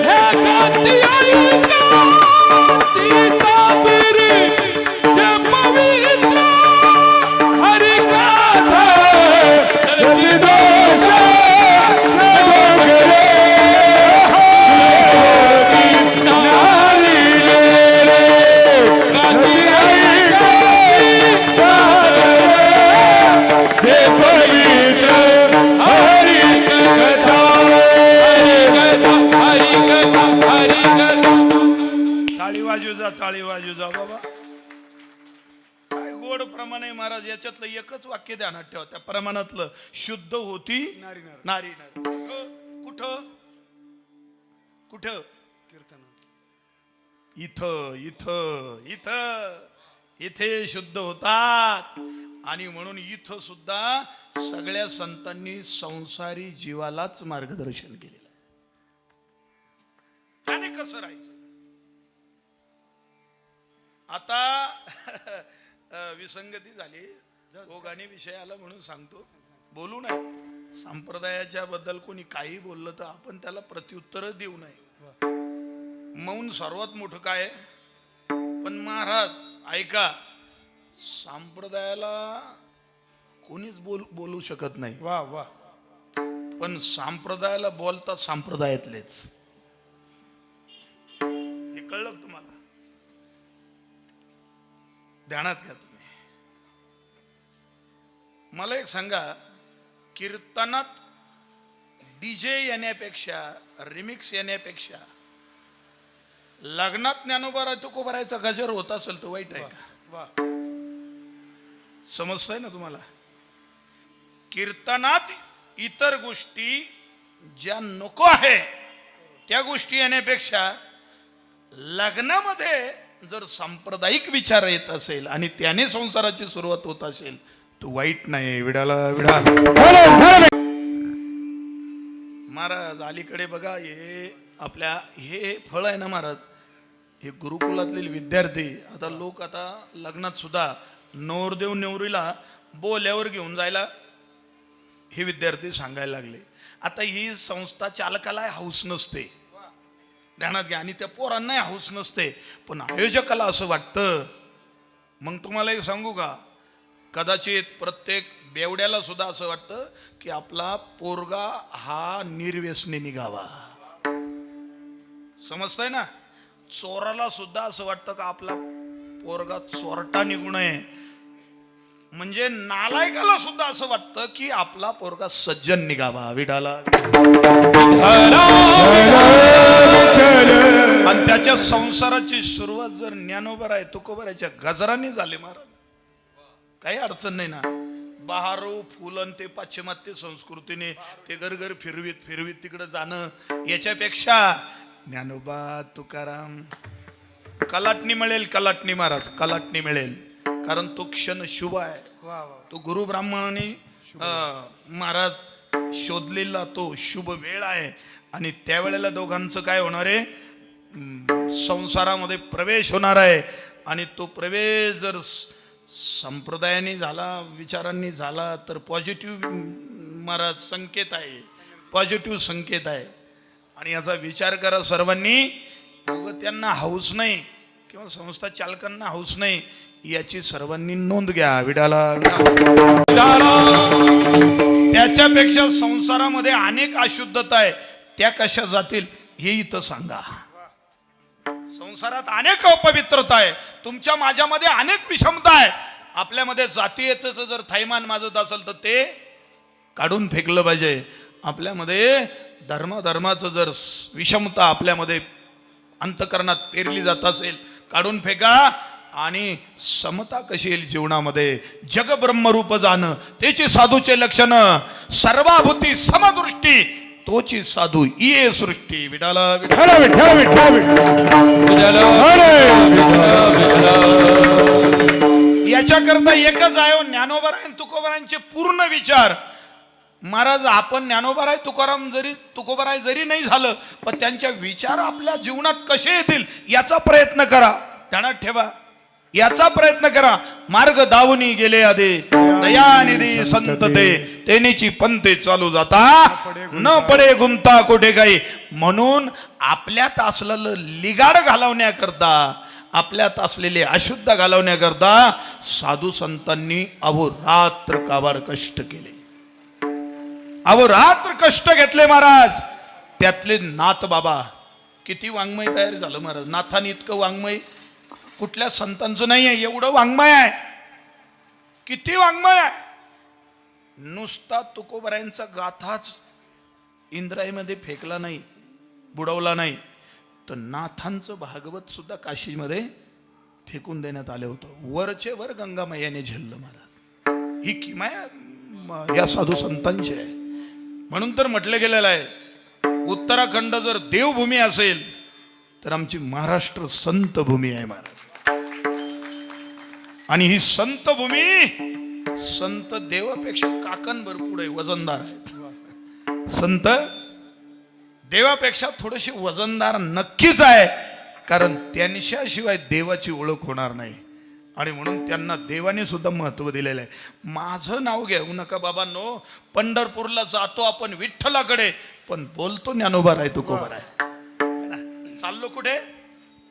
हे कांती आई कांतीचा बिरी जे पवित्र हरिकथा. जळती दोषाचे डोंगर नारी रे. कांती आई हे पवित्र हरिकथा. टाळी वाजू जा बाबा काय गोड प्रमाण आहे महाराज याच्यातलं एकच वाक्य ध्यानात ठेवा त्या प्रमाणातलं शुद्ध होती नारी नारी कुठं कुठं इथं इथं इथं इथे शुद्ध होतात आणि म्हणून इथं सुद्धा सगळ्या संतांनी संसारी जीवालाच मार्गदर्शन केलेलं आहे. त्याने कसं राहायचं आता विसंगती झाली ओघाने विषय आला म्हणून सांगतो बोलू नये संप्रदायाच्या बद्दल कोणी काही बोललं तर आपण त्याला प्रत्युत्तर देऊ नये. मौन सर्वात मोठं काय आहे? पण महाराज ऐका संप्रदायाला कोणीच बोलू शकत नाही वा वा पण संप्रदायाला बोलतात संप्रदायातलेच. हे कळलं का तुम्हाला? ध्यानात घ्या तुम्ही. मला एक सांगा कीर्तनात डीजे येण्यापेक्षा रिमिक्स येण्यापेक्षा लग्नात ज्ञानोबा तुकोबारायचा गजर होत असेल तर वाईट आहे का? वा समजतंय ना तुम्हाला? कीर्तनात इतर गोष्टी ज्या नको आहे त्या गोष्टी येण्यापेक्षा लग्नामध्ये जर सांप्रदायिक विचार येत असेल आणि त्याने संसाराची सुरुवात होत असेल तर वाईट नाही. विडाला विडा महाराज अलीकडे बघा हे आपल्या हे फळ आहे ना महाराज हे गुरुकुलातले विद्यार्थी आता लोक आता लग्नात सुद्धा नवरदेव नवरीला बोल्यावर घेऊन जायला हे विद्यार्थी सांगायला लागले. आता ही संस्था चालकाला हाऊस नसते ध्यानात घ्या आणि त्या पोरांना हाऊस नसते पण आयोजकाला असं वाटतं. मग तुम्हाला एक सांगू का कदाचित प्रत्येक बेवड्याला सुद्धा असं वाटतं की आपला पोरगा हा निर्व्यसनी निघावा. समजतंय ना? चोराला सुद्धा असं वाटतं का आपला पोरगा चोरटा निघू नये. म्हणजे नालायकाला सुद्धा असं वाटतं की आपला पोरगा सज्जन निघावा. विडाला आणि त्याच्या संसाराची सुरुवात जर ज्ञानोबा आहे तुकोबारायच्या गजराने झाले महाराज काही अडचण नाही ना. बहारो फुलन ते पाश्चिमात्य संस्कृतीने ते घर फिरवीत तिकडे जाणं याच्यापेक्षा ज्ञानोबा तुकाराम कलाटणी महाराज कलाटणी मिळेल कारण तो क्षण शुभ आहे. तो गुरु ब्राह्मणाने महाराज शोधलेला तो शुभ वेळ आहे आणि त्यावेळेला दोघांचं काय होणार आहे संसारामध्ये प्रवेश होणार आहे आणि तो प्रवेश जर संप्रदायाने झाला विचारांनी झाला तर पॉझिटिव्ह महाराज संकेत आहे पॉझिटिव्ह संकेत आहे. आणि याचा विचार करा सर्वांनी त्यांना हाऊस नाही किंवा संस्था चालकांना हाऊस नाही याची सर्वांनी नोंद घ्या. विडाला त्याच्यापेक्षा संसारामध्ये अनेक अशुद्धता आहे त्या कशा जातील हे इथं सांगा. संसारात अनेक अपवित्रता आहे तुमच्या माझ्यामध्ये अनेक विषमता आहे. आपल्यामध्ये जातीयतेचं जर थैमान माजत असेल तर ते काढून फेकलं पाहिजे. आपल्यामध्ये धर्माचं जर विषमता आपल्यामध्ये अंतकरणात पेरली जात असेल काढून फेका. आणि समता कशी येईल जीवनामध्ये जग ब्रह्मरूप जाणं त्याची साधूचे लक्षण सर्वाभूती समदृष्टी तोची साधू ये सृष्टी. विडाला याच्याकरता एकच आहे ज्ञानोबा आणि तुकोबारांचे पूर्ण विचार महाराज आपण ज्ञानोबाराय तुकोबाराय जरी नाही झालं, पण त्यांच्या विचार आपल्या जीवनात कसे येतील याचा प्रयत्न करा. ध्यानात ठेवा, याचा प्रयत्न करा. मार्ग दावनी गेले आदे दयानिधी संत ते तेनीची पंथे चालू जाता न पडे गुंता कोठे काही. म्हणून आपल्यात असलेलं लिगाड घालवण्याकरता, आपल्यात असलेले अशुद्ध घालवण्याकरता साधू संतांनी अहोरात्र काबाड कष्ट केले, अहोरात्र कष्ट घेतले महाराज. त्यातले नाथ बाबा किती वाङ्मय तयार झालं महाराज. नाथाने इतकं वाङ्मय कुठल्या संतांचं नाही आहे, एवढं वाङ्मय आहे. किती वाङ्मय आहे. नुसता तुकोबारायांचा गाथाच इंद्राईमध्ये फेकला नाही, बुडवला नाही, तर नाथांचं भागवत सुद्धा काशीमध्ये फेकून देण्यात आलं होतं. वरचे वर गंगामैयाने झेललं महाराज. ही किमया या साधू संतांची आहे. म्हणून तर म्हटलं गेलेलं आहे, उत्तराखंड जर देवभूमी असेल तर आमची महाराष्ट्र संत भूमी आहे महाराज. आणि ही संत भूमी संत देवापेक्षा काकणभर पुढे वजनदार आहेत. संत देवापेक्षा थोडेसे वजनदार नक्कीच आहे, कारण त्यांच्याशिवाय देवाची ओळख होणार नाही. आणि म्हणून त्यांना देवाने सुद्धा महत्व दिलेलं आहे. माझं नाव घेऊ नका बाबांनो, पंढरपूरला जातो आपण विठ्ठलाकडे, पण बोलतो ज्ञानोबाराय तुकोबाराय. चाललो कुठे?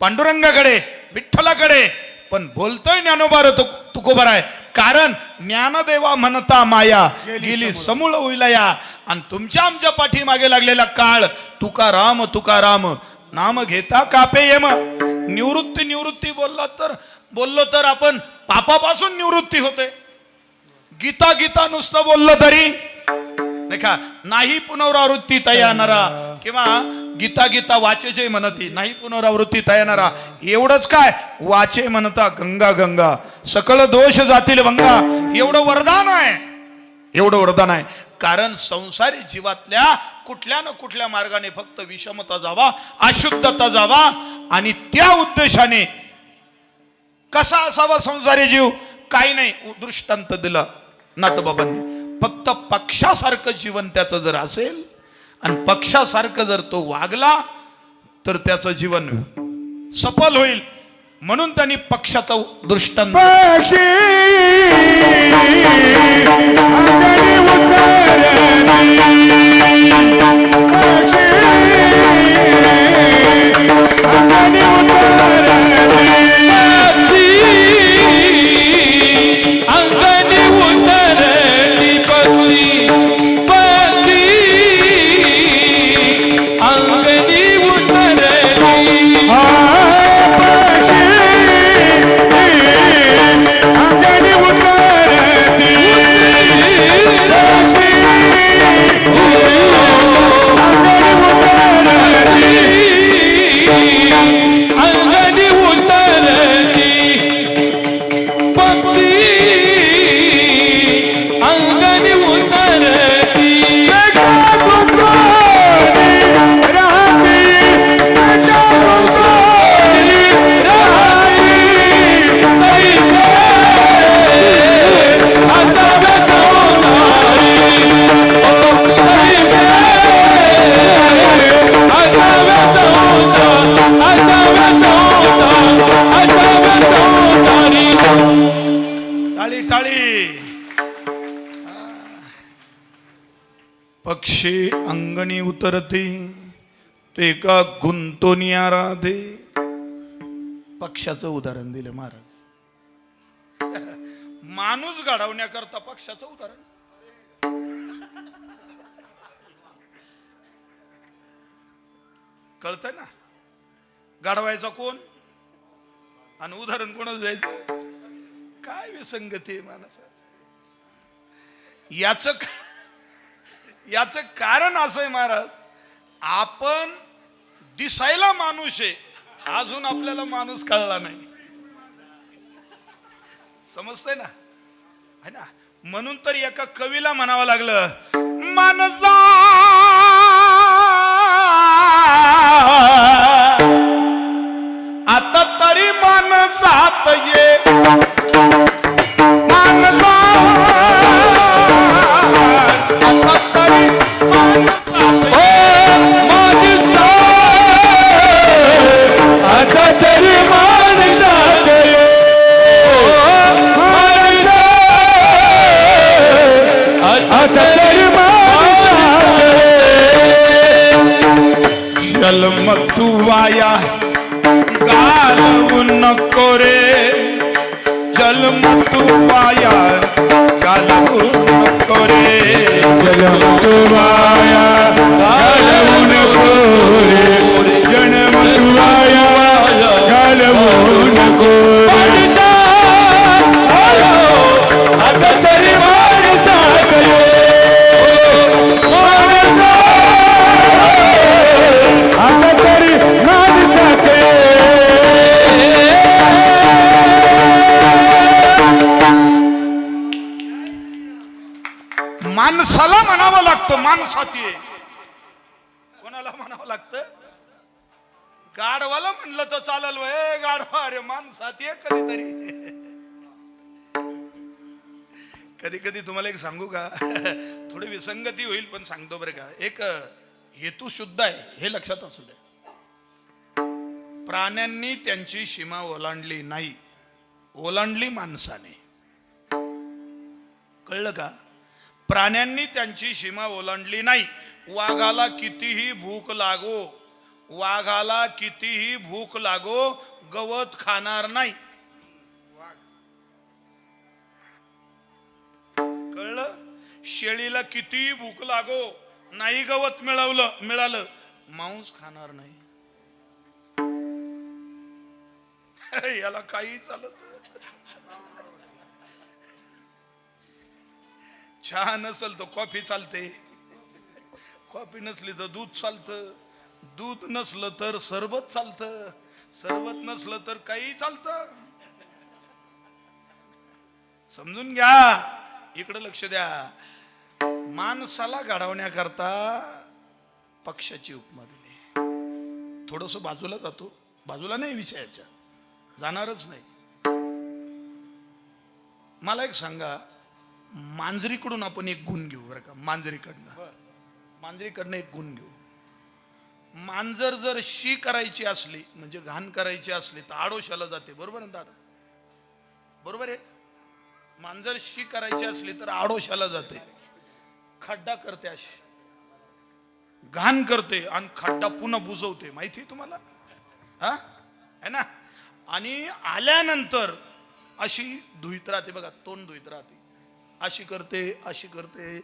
पांडुरंगाकडे, विठ्ठलाकडे, पण बोलतोय ज्ञानोबार तुकोबाराय. कारण ज्ञानदेवा म्हणता माया गेली समूळ विलया. आणि तुमच्या आमच्या पाठीमागे लागलेला काळ तुकाराम तुकाराम नाम घेता कापे येम. निवृत्ती बोललो तर आपण पापापासून निवृत्ती होते. गीता नुसतं बोललं तरी नाही का, नाही पुनरावृत्ती तया नरा, किंवा गीता वाचेचे म्हणती नाही पुनरावृत्ती तया नरा. एवढंच काय, वाचे म्हणता गंगा गंगा सकळ दोष जातील भंगा. एवढं वरदान आहे. कारण संसारी जीवातल्या कुठल्या ना कुठल्या मार्गाने फक्त विषमता जावा, अशुद्धता जावा. आणि त्या उद्देशाने कसा असावा संसारी जीव, काही नाही दृष्टांत दिला नाथबाबांनी. फक्त पक्षासारखं जीवन त्याचं जर असेल आणि पक्षासारखं जर तो वागला तर त्याचं जीवन सफल होईल. म्हणून त्यांनी पक्षाचा दृष्टांत पक्षी अंगणी उतरते ते का गुंतोनिया राधे. पक्षाचं उदाहरण दिलं महाराज. माणूस घडवण्याकरता पक्षाचं उदाहरण. कळतंय ना, घडवायचा कोण आणि उदाहरण कोणाच द्यायचं. काय विसंगती आहे माणसात. याचं कारण असं आहे महाराज, आपण दिसायला माणूस आहे, अजून आपल्याला माणूस कळला नाही. समजतंय ना, है ना. म्हणून तर एका कवीला म्हणावं लागलं, माणसा आता तरी माणसात ये, माणसा आता जन्म तू वाया घालवू नको रे, जन्म तू वाया घालवू नको रे, जन्म तू वाया घालवू नको रे, जन्म तू वाया घालवू नको रे. आता तरी माणसा गयो, आता तरी माणसा गयो. माणसाला म्हणावं लागतं माणसाती. कोणाला म्हणावं लागतं? गाढवाला म्हणलं तर चालेल, वय गाढवा अरे माणसाती कधीतरी. कधी कधी तुम्हाला एक सांगू का, थोडी विसंगती होईल पण सांगतो बरं का. एक हेतू शुद्ध आहे हे लक्षात असू द्या. प्राण्यांनी त्यांची सीमा ओलांडली नाही, ओलांडली माणसाने. कळलं का? प्राण्यांनी त्यांची सीमा ओलांडली नाही. वाघाला कितीही भूक लागो, वाघाला कितीही भूक लागो, गवत खाणार नाही. कळलं? शेळीला कितीही भूक लागो, नाही गवत मिळालं मांस खाणार नाही. याला काही चालत. चहा नसल तर कॉफी चालते, कॉफी नसली तर दूध चालतं, दूध नसलं तर सरबत चालतं, सरबत नसलं तर काही चालतं. समजून घ्या, इकडे लक्ष द्या. माणसाला घडवण्याकरता पक्षाची उपमा दिली. थोडस बाजूला जातो, बाजूला नाही विषयाच्या, जाणारच नाही. मला एक सांगा, मांजरीकडून आपण एक गुण घेऊ बरं का. मांजरीकडनं एक गुण घेऊ. मांजर जर शी करायची असली म्हणजे घाण करायची असली तर आडोशाला जाते, बरोबर ना दादा? बरोबर आहे. मांजर शी करायची असली तर आडोशाला जाते, खड्डा करते, अशी घाण करते आणि खड्डा पुन्हा बुजवते. माहिती आहे तुम्हाला? हा है ना? आणि आल्यानंतर अशी धुईत राहते बघा, तोंड धुईत राहते, अशी करते, अशी करते.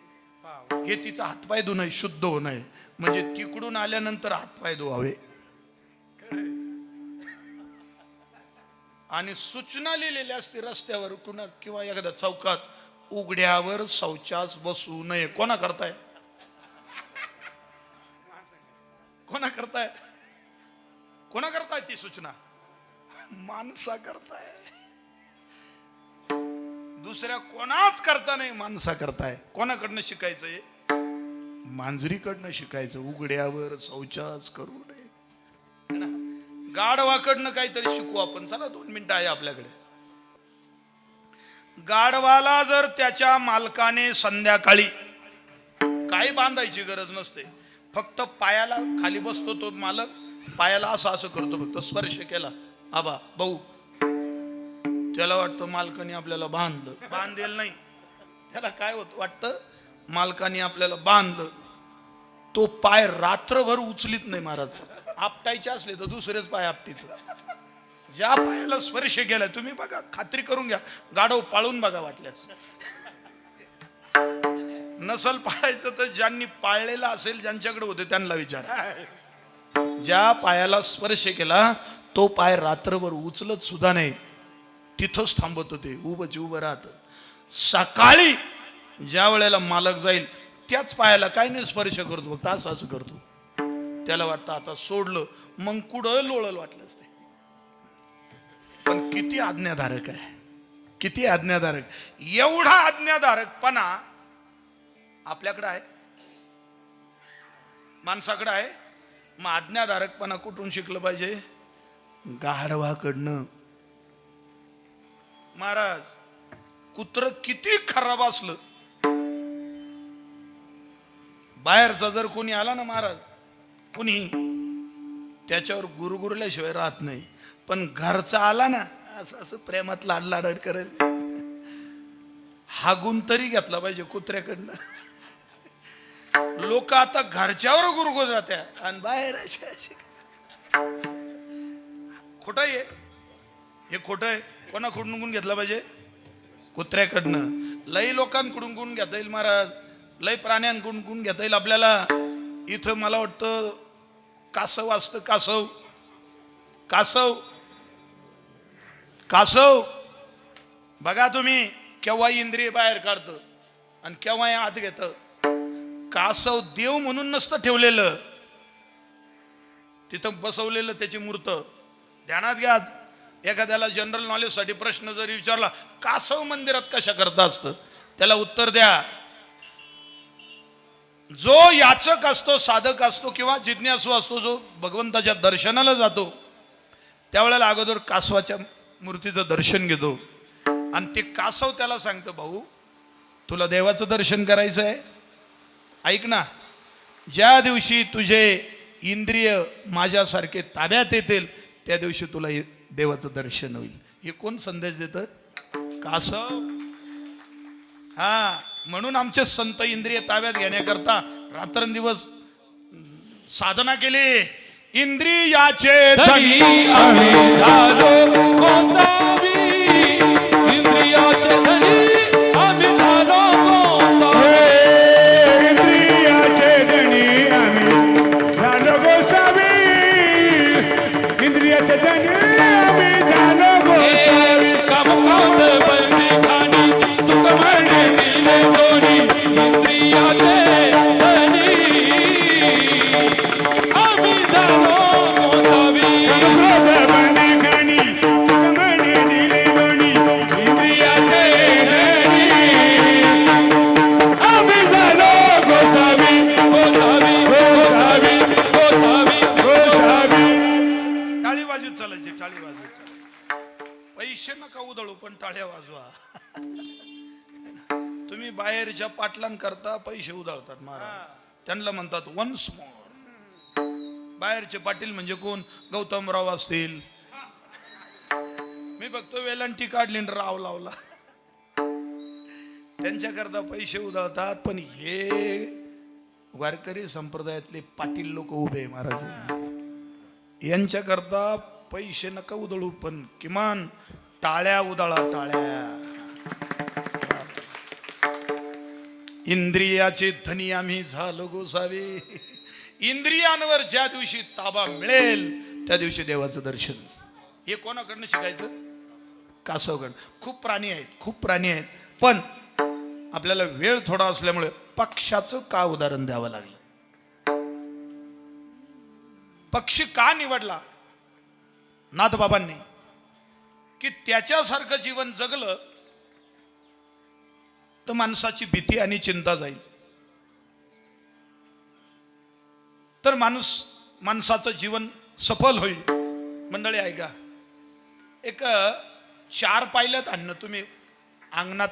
हे तिचा हातपाय धुणं शुद्ध होणं, म्हणजे तिकडून आल्यानंतर हातपाय धुवावे. आणि सूचना लिहिलेली असते रस्त्यावर किंवा एखाद्या चौकात, उघड्यावर शौचास बसू नये. कोणा करताय? कोणा करताय? कोणा करताय ती सूचना? माणसा करताय. दुसऱ्या कोणाच करता नाही, माणसा करताय. कोणाकडनं शिकायचंय? मांजरीकडनं शिकायचं. उघड्यावर शौचास करू नये. गाढवाकडनं काहीतरी शिकू आपण. चला 2 मिनिटं आहे आपल्याकडे. गाढवाला जर त्याच्या मालकाने संध्याकाळी काही बांधायची गरज नसते, फक्त पायाला खाली बसतो तो मालक, पायाला असं करतो, फक्त स्पर्श केला, आबा भाऊ, त्याला वाटतं मालकाने आपल्याला बांधलं. बांधेल नाही, त्याला काय होत वाटतं, मालकाने आपल्याला बांधलं. तो पाय रात्रभर उचलीत नाही महाराज. आपटायचे असले तर दुसरेच पाय आपटीत. ज्या पायाला स्पर्श केलाय, तुम्ही बघा, खात्री करून घ्या, गाढव पाळून बघा वाटल्यास. नसल पाळायचं तर ज्यांनी पाळलेला असेल, ज्यांच्याकडे होते त्यांना विचारा. ज्या पायाला स्पर्श केला तो पाय रात्रभर उचलत सुद्धा नाही, तिथंच थांबत होते, उभं राहत. सकाळी ज्या वेळेला मालक जाईल त्याच पायाला काही नाही स्पर्श करतो, फक्त असं करतो. त्याला वाटतं आता सोडलं, मग कुठं लोळल वाटलं असते. पण किती आज्ञाधारक आहे, किती आज्ञाधारक. एवढा आज्ञाधारकपणा आपल्याकडे आहे, माणसाकडे आहे. मग आज्ञाधारकपणा कुठून शिकलं पाहिजे? गाढवाकडनं. महाराज, कुत्र किती खराब असलं, बाहेरचा जर कोणी आला ना महाराज, कुणी, त्याच्यावर गुरगुरल्याशिवाय राहत नाही. पण घरचा आला ना, असं प्रेमात लाड करेल. हा गुण तरी घेतला पाहिजे कुत्र्याकडनं. लोक आता घरच्यावर गुरगुर जात्या आणि बाहेर खोट आहे हे खोट आहे. कोणाकडून गुण घेतला पाहिजे? कुत्र्याकडनं. लई लोकांकडून गुण घेता येईल महाराज, लई प्राण्यांकडून गुण घेता येईल आपल्याला. इथं मला वाटतं कासव असतं. कासव कासव कासव बघा तुम्ही, केव्हा इंद्रिय बाहेर काढतं आणि केव्हा आत घेतं. कासव देव म्हणून नसतं ठेवलेलं, तिथं बसवलेलं त्याची मूर्त. ध्यानात घ्या. एखाद्याला जनरल नॉलेज साठी प्रश्न जरी विचारला, कासव मंदिरात कशा करता असतं, त्याला उत्तर द्या. जो याचक असतो, साधक असतो किंवा जिज्ञासू असतो, जो भगवंताच्या दर्शनाला जातो, त्यावेळेला अगोदर कासवाच्या मूर्तीचं दर्शन घेतो आणि ते कासव त्याला सांगतं, भाऊ तुला देवाचं दर्शन करायचं आहे, ऐक ना, ज्या दिवशी तुझे इंद्रिय माझ्यासारखे ताब्यात येतील त्या दिवशी तुला देवाचं दर्शन होईल. हे कोण संदेश देतं? कासव. हा, म्हणून आमचे संत इंद्रिय ताब्यात घेण्याकरता रात्रंदिवस साधना केली. इंद्रियाचे धनी आम्ही झालो गोसावी, इंद्रियाचे धनी आम्ही झालो गोसावी. इंद्रियाचे धनी आम्ही झालो गोसावी, इंद्रियाचे धनी आम्ही झालो गोसावी. कामकाज बंदी खाणी तुक म्हणे दिले दोन्ही, इंद्रियाचे धनी आम्ही झालो गोसावी. बंदी खाणी कमणे दिले दोन्ही, इंद्रियाचे धनी आम्ही झालो गोसावी. गोसावी गोसावी गोसावी गोसावी. टाळी वाजवीत चालायची, टाळी वाजवीत चालायची. पैसे नका उधळू पण टाळ्या वाजवा. तुम्ही बाहेरच्या पाटलां करता पैसे उधळतात महाराज, त्यांना म्हणतात वन्स मोर. बाहेरचे पाटील म्हणजे कोण? गौतमराव असतील. मी बघतो वेलांटी काढली आणि राव लावला, त्यांच्याकरता पैसे उधळतात. पण हे वारकरी संप्रदायातले पाटील लोक उभे आहे महाराज, यांच्याकरता पैसे नका उधळू पण किमान टाळ्या उधळा, टाळ्या. इंद्रियाचे धनी आम्ही झालो गोसावी. इंद्रियांवर ज्या दिवशी ताबा मिळेल त्या दिवशी देवाचं दर्शन. हे कोणाकडनं शिकायचं? कासवकडनं. खूप प्राणी आहेत, खूप प्राणी आहेत, पण आपल्याला वेळ थोडा असल्यामुळे पक्षाचं का उदाहरण द्यावं लागलं. पक्षी का निवडला नाथबाबांनी? की त्याच्यासारखं जीवन जगलं तर माणसाची भीती आणि चिंता जाईल, तर माणसाचं जीवन सफल होईल. मंडळी ऐका, एक 4 पायल्यात आणणं तुम्ही अंगणात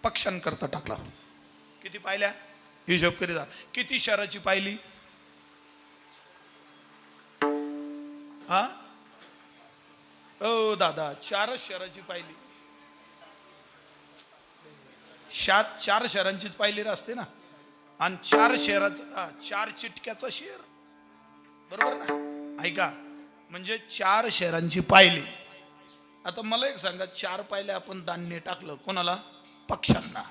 पक्ष्यांकरता टाकला, किती पायल्या? हिशोब करी जा. किती शहराची पायली? हा ओ दादा, 4 शहराची पायली. 4 शहरांचीच पायली असते ना, आणि 4 शहराचा 4 चिटक्याचा शेर, बरोबर ना? ऐका, म्हणजे 4 शहरांची पायली. आता मला एक सांगा, 4 पायल्या आपण धान्य टाकलं कोणाला? पक्ष्यांना.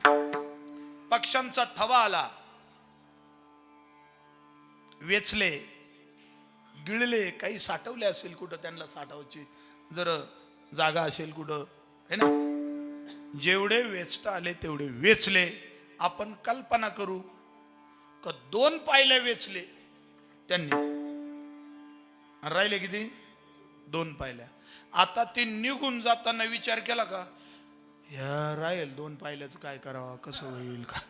पक्ष्यांचा थवा आला, वेचले, गिळले, काही साठवले असेल कुठं, त्यांना साठवायची जर जागा असेल कुठं, है ना? जेवढे वेचता आले तेवढे वेचले. आपण कल्पना करू का 2 पायल्या वेचले त्यांनी, राहिले किती? 2 पायल्या. आता ते निघून जाताना विचार केला का, या राहील 2 पायल्याचं काय करावं, कसं होईल का?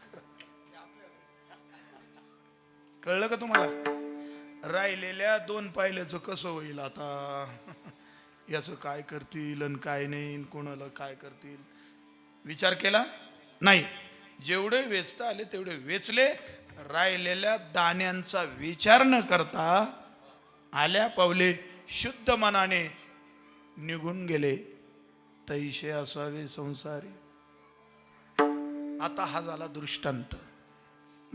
कळलं का तुम्हाला? राहिलेल्या 2 पायल्याचं कसं होईल आता, याचं काय करतील आणि काय नाही, कोणाला काय करतील, विचार केला नाही. जेवढे वेचता आले तेवढे वेचले. राहिलेल्या दाण्यांचा विचार न करता आल्या पावले शुद्ध मनाने निघून गेले. तैसे असावे संसारी. आता हा झाला दृष्टांत.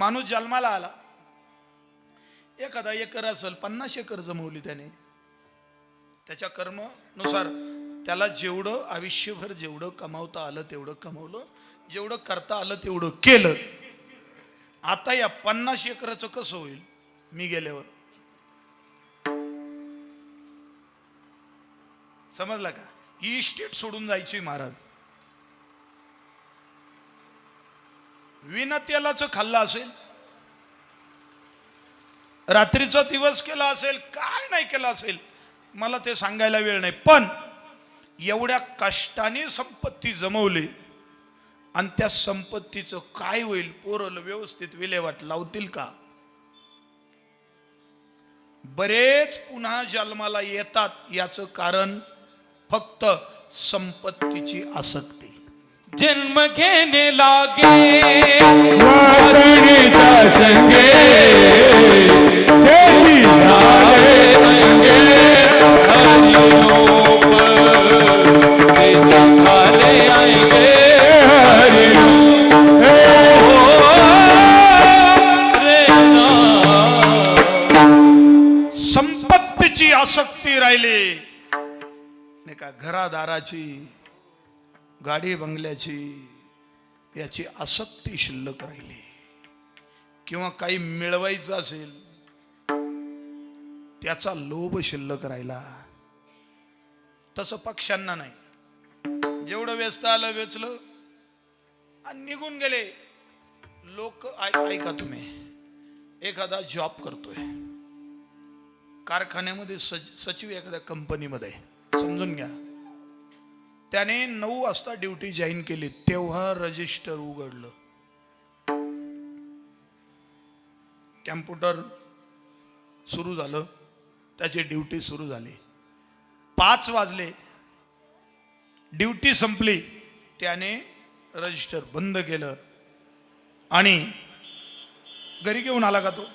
माणूस जन्माला आला, एखादा एकर असेल, 50 एकर जमवली त्याने, त्याच्या कर्मानुसार त्याला जेवढं आयुष्यभर जेवढं कमावता आलं तेवढं कमवलं, जेवढं करता आलं तेवढं केलं. आता या 50 एकराचं कसं होईल मी गेल्यावर? समजला का? ही इस्टेट सोडून जायची महाराज. विना तेलाचं खाल्लं असेल, रात्रीचा दिवस केला असेल, काय नाही केला असेल, मला ते सांगायला वेळ नाही. पण एवढ्या कष्टाने संपत्ती जमवली आणि त्या संपत्तीचं काय होईल? पोरं व्यवस्थित विल्हेवाट लावतील का? बरेच पुन्हा जन्माला येतात याचं कारण फक्त संपत्तीची आसक्ती. जन्म घेने लागे वासणीचा संगे त्याची झाले अंगे हरिरूप ते झाले आएंगे हरिरूप रे संपत्तीची आसक्ती राहिली नाही का? घरादाराची, गाडी बंगल्याची, याची आसक्ती शिल्लक राहिली, किंवा काही मिळवायचं असेल त्याचा लोभ शिल्लक राहिला. तसं पक्ष्यांना नाही. जेवढं व्यस्त आलं वेचलं आणि निघून गेले. लोक ऐका तुम्ही, एखादा जॉब करतोय कारखान्यामध्ये, सचिव एखाद्या कंपनीमध्ये, समजून घ्या, त्याने 9 वाजता ड्युटी जॉईन केली, तेव्हा रजिस्टर उघडलं, कॅम्प्युटर सुरू झालं, त्याची ड्युटी सुरू झाली. 5 वाजले, ड्युटी संपली, त्याने रजिस्टर बंद केलं आणि घरी घेऊन आला का? तो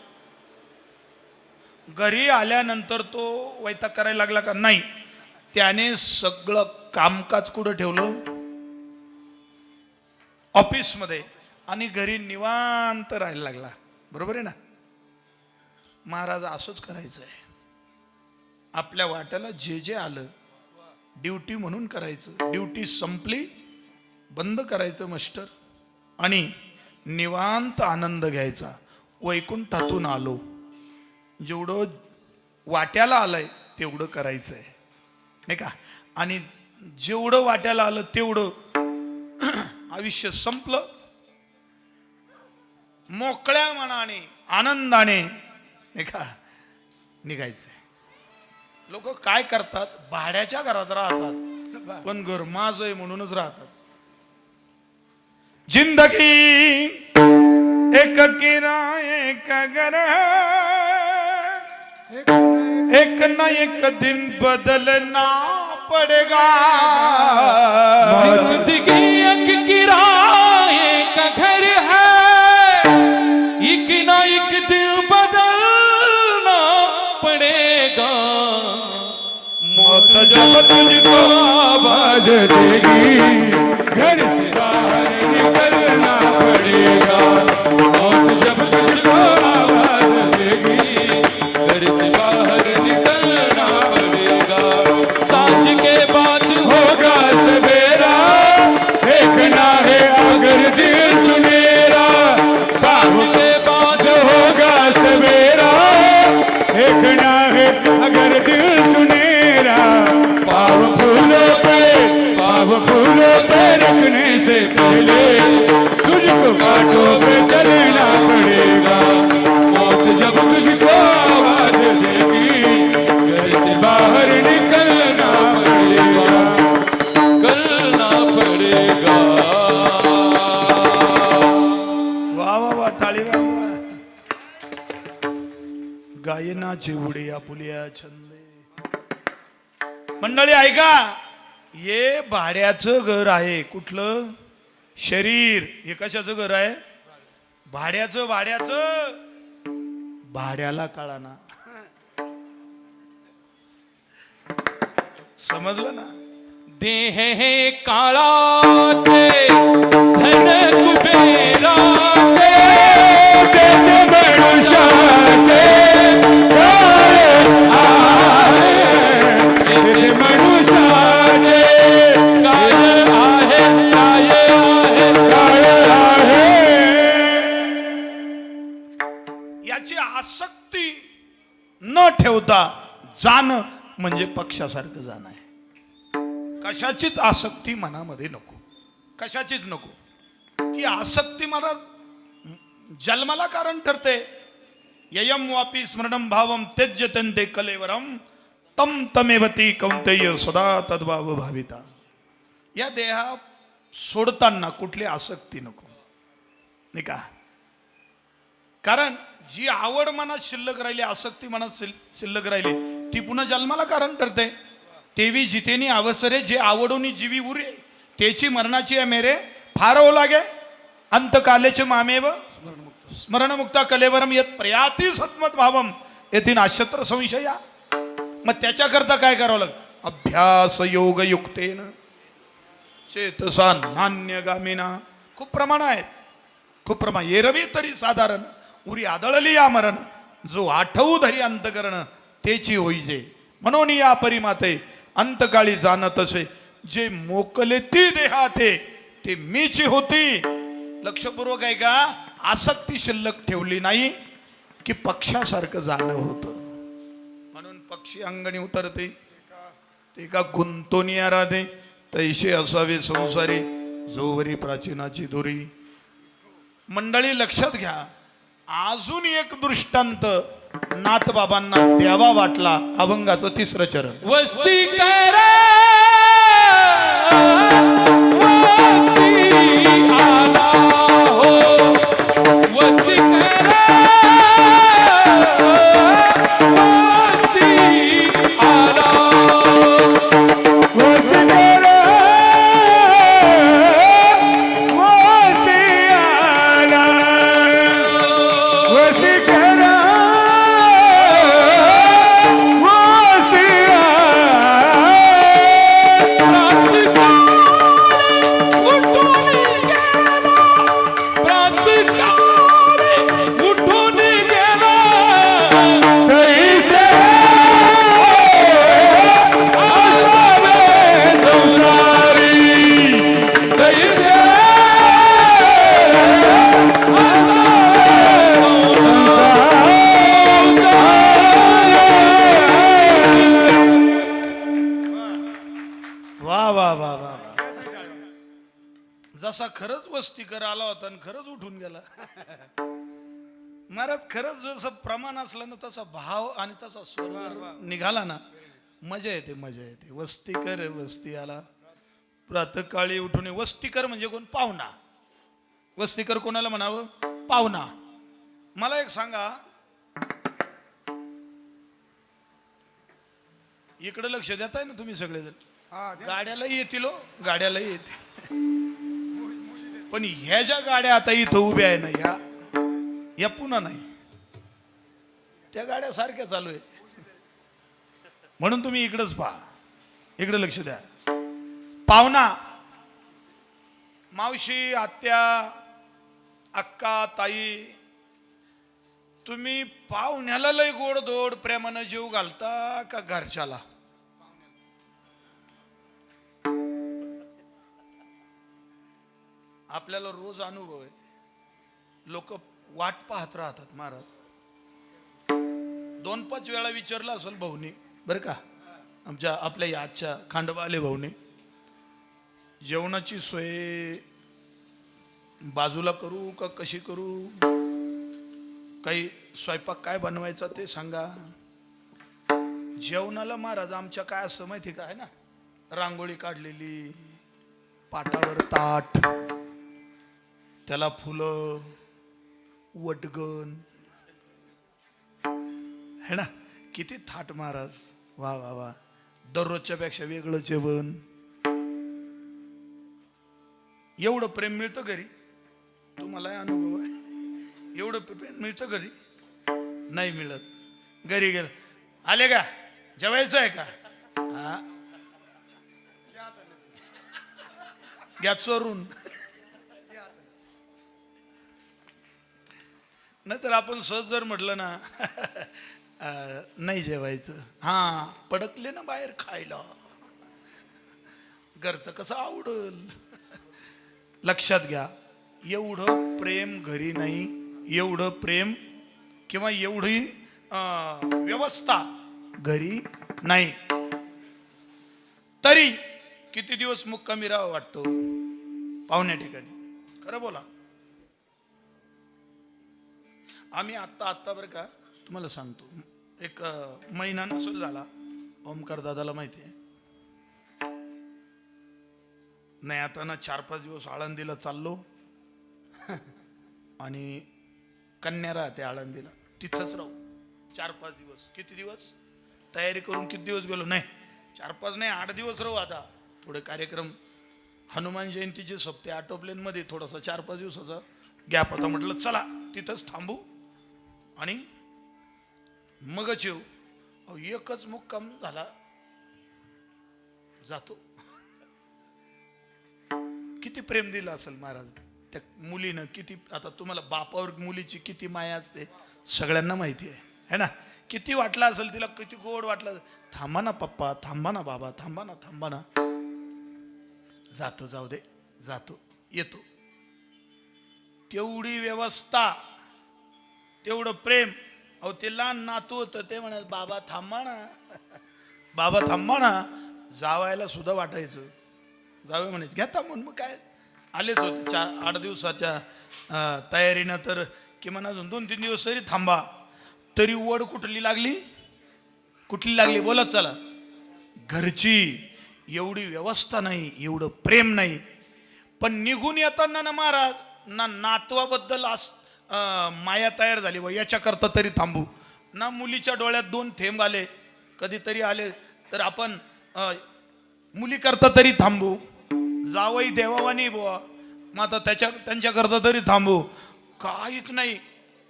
घरी आल्यानंतर तो वैताग करायला लागला का? नाही. त्याने सगळं कामकाज कुठं ठेवलं? ऑफिसमध्ये, आणि घरी निवांत राहायला लागला. बरोबर आहे ना? महाराज असंच करायचं आहे. आपल्या वाट्याला जे जे आलं ड्युटी म्हणून करायचं. ड्युटी संपली, बंद करायचं मास्टर, आणि निवांत आनंद घ्यायचा. वैकुंठातून आलो, जेवढं वाट्याला आलंय तेवढं करायचं आहे, नाही का? आणि जेवढं वाट्याला आलं तेवढं आयुष्य संपलं. मोकळ्या मनाने, आनंदाने, नाही का, निघायचंय. लोक काय करतात? भाड्याच्या घरात राहतात, पण घर माझं आहे म्हणूनच राहतात. जिंदगी एक किराए का घर, एक न एक दिन बदलना पड़ेगा. जिंदगी एक किराए का घर है, एक ना एक दिन बदलना पड़ेगा. मौत जब तुझको आवाज देगी, घर से बाहर निकलना पड़ेगा. मौत जब तुझको आवाज देगी, घर से बाहर निकलना पड़ेगा. सांझ के बाद होगा सवेरा, देखना है अगर दिल सुनेरा. काम के बाद होगा सवेरा, देखना है अगर दिल सुनेरा. पाँव फूलों पे रखने से पहले तुझको कांटों पे चलना पड़ेगा. मौत जब तुझको आवाज देगी, घर से बाहर निकलना पड़ेगा. करना पड़ेगा. वा वा वा, टाळी वा वा. गायनाचे उडे आपुल्या छंदे. मंडळी ऐका, हे भाड्याचं घर आहे. कुठलं? शरीर. हे कशाचं घर आहे? भाड्याचं. भाड्याला कळाना. समजलं ना? देह है काळा ते धन कुबेरा ते. ठेवता जाणं म्हणजे पक्षासारखं जाणं आहे. कशाचीच आसक्ती मनामध्ये नको, कशाचीच नको. ती आसक्ती मला जन्माला कारण ठरते. ययम वापी स्मरणम भावम त्यज्यते कलेवरम तम तमेवती कौंतेय सदा तद्भाव भाविता. या देहा सोडताना कुठली आसक्ती नको, नाही का. कारण जी आवड मनात शिल्लक राहिली, आसक्ती मनात शिल्लक राहिली, ती पुन्हा जन्माला कारण ठरते. तेवी जितेनी अवसरे जे आवडून जीवी उरे त्याची मरणाची मेरे फार हो लागे. अंतकालेचे मामेव स्मरणमुक्ता कलेवरम येत प्रयाती सत्मत भावम येथे नाशत्र संशया. मग त्याच्याकरता काय करावं लागेल? अभ्यास योग युक्तेन चेतसा नान्यगामिना. खूप प्रमाण आहेत, खूप प्रमाण. एरवी तरी साधारण उरी आदळली या मरण जो आठवू धरी अंतकरण तेची होईजे. म्हणून या परिमाते अंतकाळी जाणत असे जे मोकले ती देहाते ते मीची होती. लक्षपूर्वक आहे का? आसक्ती शिल्लक ठेवली नाही की पक्षासारखं जाणं होतं. म्हणून पक्षी अंगणी उतरते ते का गुंतोनी राधे तैसे असावे संसारी जोवरी प्राचीनाची दोरी. मंडळी लक्षात घ्या, अजून एक दृष्टांत नाथबाबांना द्यावा वाटला. अभंगाचं तिसरं चरण. वस्ती करा वस्ती आला हो वस्ती करा वस्ती आला वस्ती करा वस्ती आला वस्ती करा वस्ती उठून गेला तैसे असावे संसारी तैसे वा वा वा वा वा. जसा खरंच वस्तीकर आला होता आणि खरंच उठून गेला. महाराज खरंच जसं प्रमाण असलं ना तसा भाव आणि तसा स्वर निघाला ना मजा येते, मजा येते. वस्तीकर वस्ती आला प्रातःकाळी उठून. वस्तीकर म्हणजे कोण? पाहुणा. वस्तीकर कोणाला म्हणावं? पाहुणा. मला एक सांगा, इकडे लक्ष देताय ना तुम्ही सगळेजण? गाड्यालाही येतील हो, गाड्यालाही येते. पण ह्या ज्या गाड्या आता इथं उभ्या आहे ना, या पुन्हा नाही, त्या गाड्या सारख्या चालू आहे. म्हणून तुम्ही इकडंच पहा, इकडे लक्ष द्या. पाहुणा, मावशी, आत्या, अक्का, ताई, तुम्ही पाहुण्याला लय गोडधोड प्रेमानं जीव घालता का घरच्याला? आपल्याला रोज अनुभव आहे. लोक वाट पाहत राहतात. महाराज 2-5 वेळा विचारलं असेल भाऊनी, बरं का, आपल्या याच्या खांडवाले भाऊनी, जेवणाची सोय बाजूला करू का कशी करू, काही स्वयंपाक काय बनवायचा ते सांगा. जेवणाला महाराज आमच्या काय असं माहिती का आहे ना, रांगोळी काढलेली, पाटावर ताट, त्याला फुलं, वटगण, है ना, किती थाट महाराज. वा वा वा. दररोजच्या पेक्षा वेगळं जेवण. एवढं प्रेम मिळतं घरी? तुम्हाला अनुभव आहे? एवढं प्रेम मिळतं घरी? नाही मिळत. घरी गेलं, आले का, जेवायचं आहे का, हा घ्या चोरून. नाहीतर आपण सहज जर म्हटलं ना नाही जेवायचं, हा पडकले ना बाहेर खायला, घरचं कसं आवडल. लक्षात घ्या, एवढं प्रेम घरी नाही, एवढं प्रेम किंवा एवढी व्यवस्था घरी नाही. तरी किती दिवस मुक्कामी राहावं वाटतो पाहुण्या ठिकाणी? खरं बोला. आम्ही आत्ता बरं का तुम्हाला सांगतो, एक महिना नसेल झाला, ओमकार दादाला माहिती आहे नाही, आता ना 4-5 दिवस आळंदीला चाललो आणि कन्या राहते आळंदीला, तिथंच राहू 4-5 दिवस. किती दिवस तयारी करून किती दिवस गेलो? नाही 4-5 नाही 8 दिवस राहू. आता थोडे कार्यक्रम, हनुमान जयंतीचे सप्ते आटोपलेनमध्ये थोडासा 4-5 दिवसाचा गॅप होता. म्हटलं चला तिथंच थांबू आणि मगच येऊ. एकच मुक्काम झाला, जातो. किती प्रेम दिलं असेल महाराज त्या मुलीनं. किती, आता तुम्हाला बापावर मुलीची किती माया असते सगळ्यांना माहिती आहे है ना. किती वाटलं असेल तिला, किती गोड वाटलं. थांबा ना पप्पा, थांबा ना बाबा, थांबा ना. जातो, जाऊ दे, जातो, येतो. तेवढी व्यवस्था, तेवढं प्रेम. अहो ते लहान नातू होतं, ते म्हणाल बाबा थांबा ना, बाबा थांबा ना. जावायला सुद्धा वाटायचं, जावे म्हणायचं घ्या थांबून. मग काय आलेच होते 4-8 दिवसाच्या तयारीनं, तर किमान अजून 2-3 दिवस तरी थांबा. तरी ओढ कुठली लागली बोलत चला. घरची एवढी व्यवस्था नाही, एवढं प्रेम नाही. पण निघून येताना ना महाराज ना नातवाबद्दल माया तयार झाली, व याच्याकरता तरी थांबू ना. मुलीच्या डोळ्यात 2 थेंब आले, कधीतरी आले तर आपण मुलीकरता तरी थांबू. जावई देवावानी बुवा, मग आता त्यांच्याकरता तरी थांबू. काहीच नाही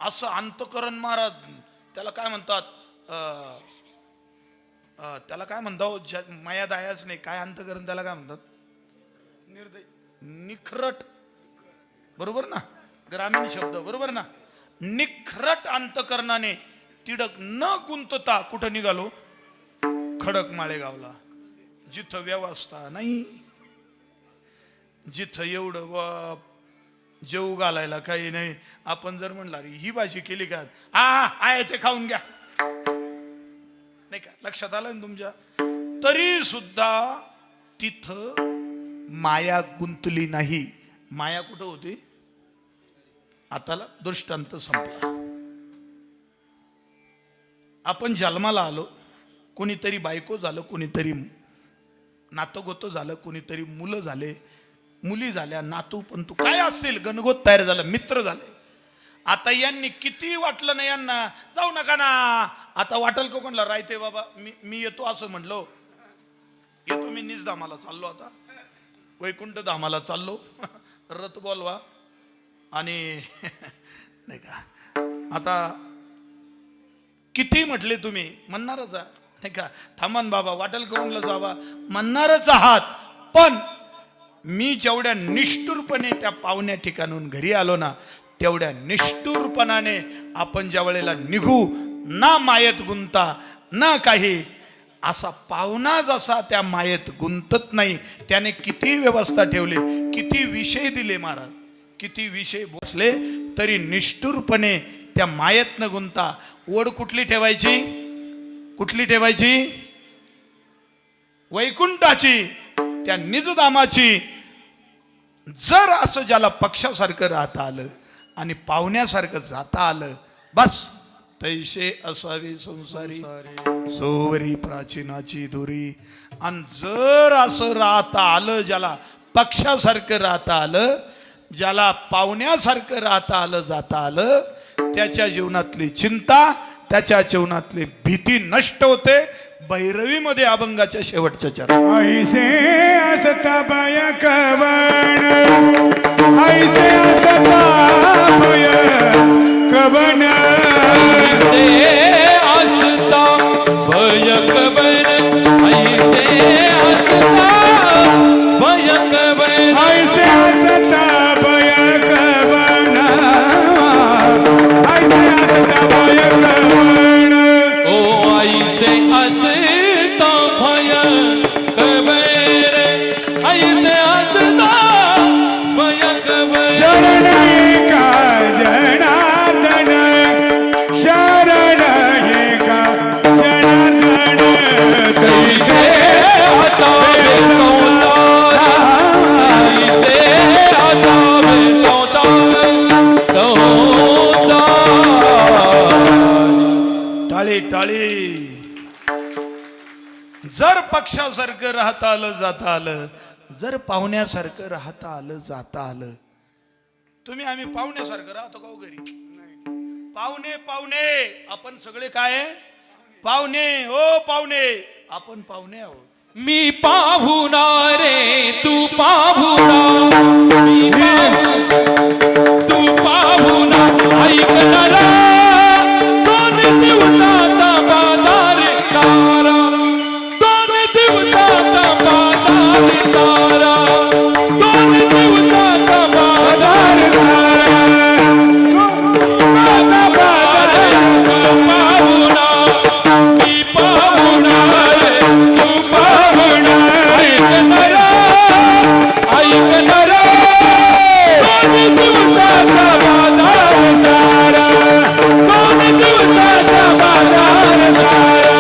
असं अंतकरण महाराज. त्याला काय म्हणतात, त्याला काय म्हणतात, माया दायाच नाही, काय अंतकरण त्याला काय म्हणतात, निर्दय, निखरट, बरोबर ना, ग्रामीण शब्द बरोबर ना. निखरट अंतकरणाने तिडक न गुंतता कुठं निघालो? खडक माळेगावला. जिथं व्यवस्था नाही, जिथं एवढं जेऊ घालायला काही नाही. आपण जर म्हणला ही भाजी केली का, हा आहे ते खाऊन घ्या, नाही का, लक्षात आलं ना तुमच्या. तरी सुद्धा तिथं माया गुंतली नाही. माया कुठं होती? आताला दृष्टांत संपला. आपण जन्माला आलो, कोणीतरी बायको झालं, कोणीतरी नातगोत झालं, कोणीतरी मुलं झाले, मुली झाल्या, नातू पंतू काय असतील, गणगोत तयार झालं, मित्र झाले. आता यांनी किती वाटलं ना यांना, जाऊ नका ना. आता वाटल का कोणला राहते बाबा, मी येतो असं म्हणलो, येतो मी निज धामाला चाललो, आता वैकुंठ धामाला चाललो, रथ बोलवा आणि नाही का. आता किती म्हटले तुम्ही म्हणणारच नाही का, थांबन बाबा वाटेल कोणला जावा म्हणणारच आहात. पण मी जेवढ्या निष्ठुरपणे त्या पाहुण्या ठिकाणून घरी आलो ना, तेवढ्या निष्ठुरपणाने आपण ज्या वेळेला निघू ना मायेत गुंता ना काही. असा पाहुणा जसा त्या मायेत गुंतत नाही, त्याने किती व्यवस्था ठेवली, किती विषय दिले महाराज, किती विषय बसले, तरी निष्ठुरपणे त्या मायेत न गुंता ओढ कुठली ठेवायची? कुठली ठेवायची? वैकुंठाची, त्या निजधामाची. जर असं ज्याला पक्षासारखं राहता आलं आणि पाहुण्यासारखं जाता आलं, बस तैसे असावी संसारी सोवरी प्राचीनाची दुरी. आणि जर असं राहता आलं, ज्याला पक्षासारखं राहता आलं, ज्याला पाहुण्यासारखं राहता आलं, जाता आलं, त्याच्या जीवनातली चिंता, त्याच्या जीवनातली भीती नष्ट होते. भैरवीमध्ये अभंगाच्या शेवटच्या चरण, ऐसे असता बय कवन, ऐसे असता बय कवन, ऐसे असता भय कवन, ऐसे असता भय कवन, ऐसे असता बय कवन, ऐसे असता बय कवन. ओ ऐसे असता भय कवन, ऐसे असता भय कवन. शरण एका जनार्दन, शरण एका जनार्दन. जर पक्षासारखं राहता आलं जाता आलं, जर पाहुण्यासारखं राहता आलं जाता आलं. तुम्ही आम्ही पाहुण्यासारखं राहतो का हो घरी? पाहुणे पाहुणे आपण सगळे काय पाहुणे. ओ पाहुणे आपण पाहुणे आहोत. मी पाहुणा रे तू पाहुणा, मी तू पाहुणा. ऐकणारा दोन दिवसाचा बाजार सारा, दोन दिवसाचा बाजार सारा, दोन दिवसाचा बाजार सारा. माझा बाजार तू पाहुणा, मी पाहुणा रे तू पाहुणा. ऐकणारा ऐकणारा दोन दिवसाचा बाजार सारा, दोन दिवसाचा बाजार सारा,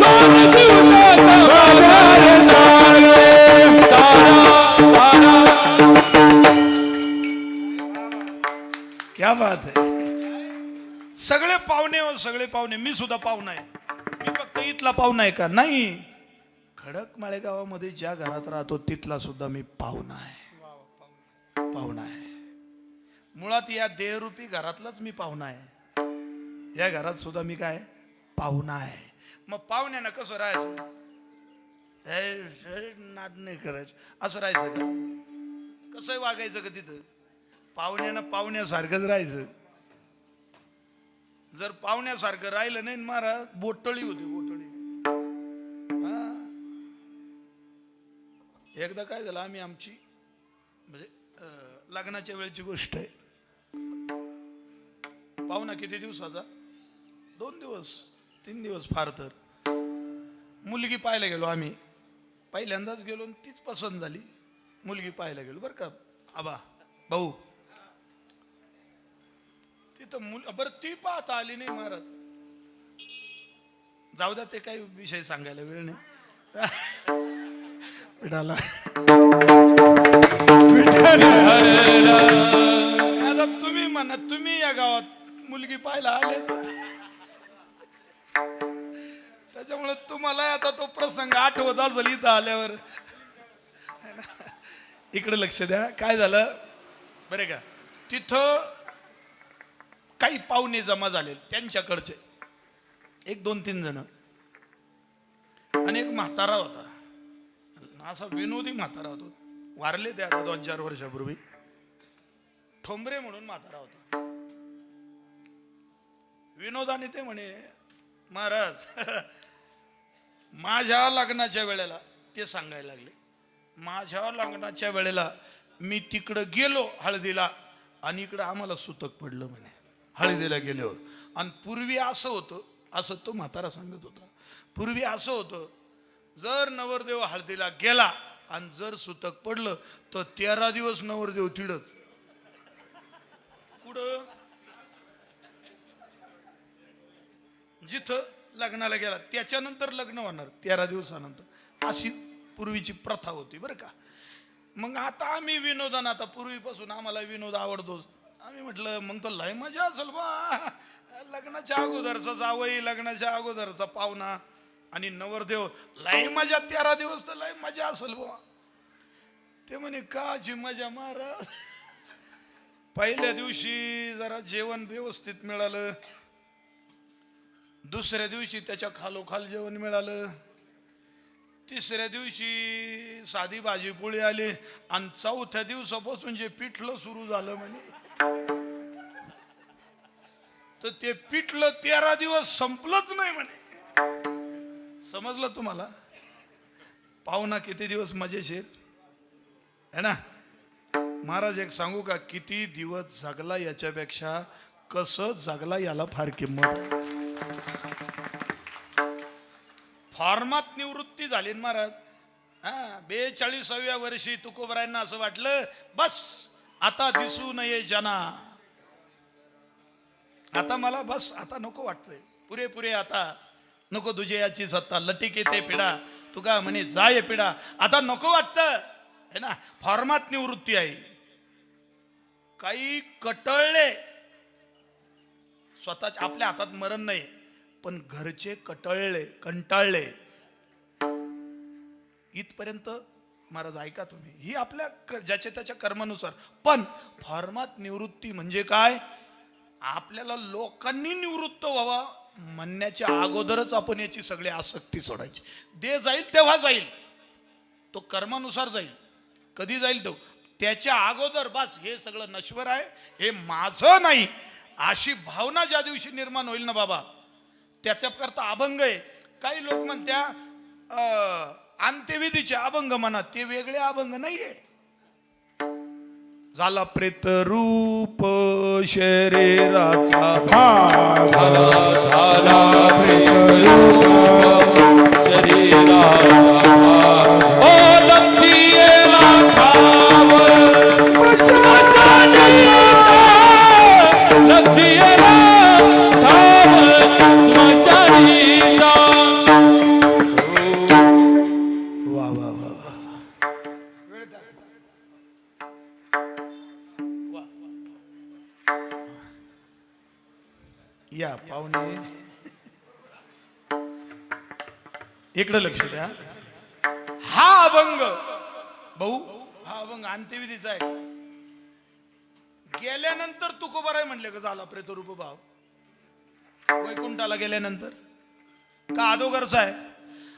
दोन दिवसाचा बाजार सारा सारा. क्या बात आहे. सगळे पाहुणे हो, सगळे पाहुणे. मी सुद्धा पाहुणा आहे. मी फक्त इथला पाहुणा आहे का? नाही. खडक माळेगावामध्ये ज्या घरात राहतो तिथला सुद्धा मी पाहुणा आहे. पाहुणा आहे. मुळात या देहरूपी घरातलाच मी पाहुणा आहे. या घरात सुद्धा मी काय पाहुणा आहे. मग पाहुण्यानं कसं राहायचं? नाद नाही करायचं असं राहायचं का? कसं वागायचं का तिथं? पाहुण्यानं पाहुण्यासारखंच राहायचं. जर पाहुण्यासारखं राहिलं नाही महाराज, बोटळी होती बोटळी. एकदा काय झालं, आम्ही आमची म्हणजे लग्नाच्या वेळेची गोष्ट आहे. पाहुणा किती दिवसाचा? 2 दिवस 3 दिवस फार तर. मुलगी पाहायला गेलो आम्ही. पहिल्यांदाच गेलो आणि तीच पसंत झाली. मुलगी पाहायला गेलो बरं का आबा भाऊ. तिथं बरं ती पाहता आली नाही महाराज. जाऊ द्या, ते काही विषय सांगायला वेळ नाही. विठाला आता तुम्ही म्हणा, तुम्ही या गावात मुलगी पाहायला आलेच होते. त्याच्यामुळे तुम्हाला आता तो प्रसंग आठवत असेल इथं आल्यावर. इकडे लक्ष द्या. काय झालं बरे का, तिथं काही पाहुणे जमा झाले त्यांच्याकडचे, 1-2-3 जण. आणि एक म्हातारा होता, असा विनोदी म्हातारा होता. वारले ते आता 2-4 वर्षापूर्वी. ठोंबरे म्हणून म्हातारा होता. विनोदाने ते म्हणे, महाराज माझ्या लग्नाच्या वेळेला, ते सांगायला लागले, माझ्या लग्नाच्या वेळेला मी तिकडं गेलो हळदीला आणि इकडं आम्हाला सुतक पडलं म्हणे हळदीला गेलो. आणि पूर्वी असं होतं, असं तो म्हातारा सांगत होता, पूर्वी असं होतं, जर नवरदेव हळदीला गेला आणि जर सुतक पडलं तर 13 दिवस नवरदेव तिडच. कुठं? जिथं लग्नाला गेला त्याच्यानंतर लग्न होणार 13 दिवसानंतर. अशी पूर्वीची प्रथा होती बरं का. मग आता आम्ही विनोदानं, आता पूर्वीपासून आम्हाला विनोद आवडतोच. आम्ही म्हटलं मग तर लय मजा असेल बा, लग्नाच्या अगोदरचा जावई, लग्नाच्या अगोदरचा पाहुणा आणि नवरदेव, लय मजा 13 दिवस तर लय मजा असेल बा. ते म्हणे काची मजा महाराज. पहिल्या दिवशी जरा जेवण व्यवस्थित मिळालं, दुसऱ्या दिवशी त्याच्या खालोखाल जेवण मिळालं, तिसऱ्या दिवशी साधी भाजी पोळी आली आणि चौथ्या दिवसापासून जे पिठलं सुरू झालं म्हणे, तर ते पिठलं 13 दिवस संपलंच नाही म्हणे. समजलं तुम्हाला? पाहुणा किती दिवस मजेशीर है ना. महाराज एक सांगू का, किती दिवस जगला याच्यापेक्षा कसं जगला याला फार किंमत आहे. फॉर्मात निवृत्ती झाली महाराज. 42व्या वर्षी तुकोबरायांना असं वाटलं, बस आता दिसू नये जना, आता मला बस आता नको वाटतंय, पुरे आता नको तुझे याची सत्ता, लटीक येते पिढा तुका म्हणे जाय पिढा, आता नको वाटतं है ना. फॉर्मात निवृत्ती आहे. काही कटळले, स्वतःच्या आपल्या हातात मरण नाही पण घरचे कटळले, कंटाळले, इथपर्यंत महाराज ऐका तुम्ही, ही आपल्या ज्याच्या त्याच्या कर्मानुसार. पण फॉर्मात निवृत्ती म्हणजे काय? आपल्याला लोकांनी निवृत्त व्हावा म्हणण्याच्या अगोदरच आपण याची सगळी आसक्ती सोडायची. दे जाईल तेव्हा जाईल, तो कर्मानुसार जाईल. कधी जाईल तो, त्याच्या अगोदर बस हे सगळं नश्वर आहे, हे माझं नाही, अशी भावना ज्या दिवशी निर्माण होईल ना बाबा, त्याच्याकरता अभंग आहे. काही लोक म्हणत्या अंत्यविधीचे अभंग म्हणा, ते वेगळे अभंग नाहीये. झाला प्रेत रूप शरीराचा झाला शरीराचा ओ लक्षियेला ठाव लक्षियेला ठाव स्मशानीचा. वा वा वा वा. या पाहुणे इकडे लक्ष द्या. हा अभंग भाऊ, हा अभंग अंत्यविधीचा आहे. गेल्यानंतर तुकोबाराय म्हणले का झाला प्रेतरूप भाव वैकुंठाला गेल्यानंतर, का अगोदरचा आहे?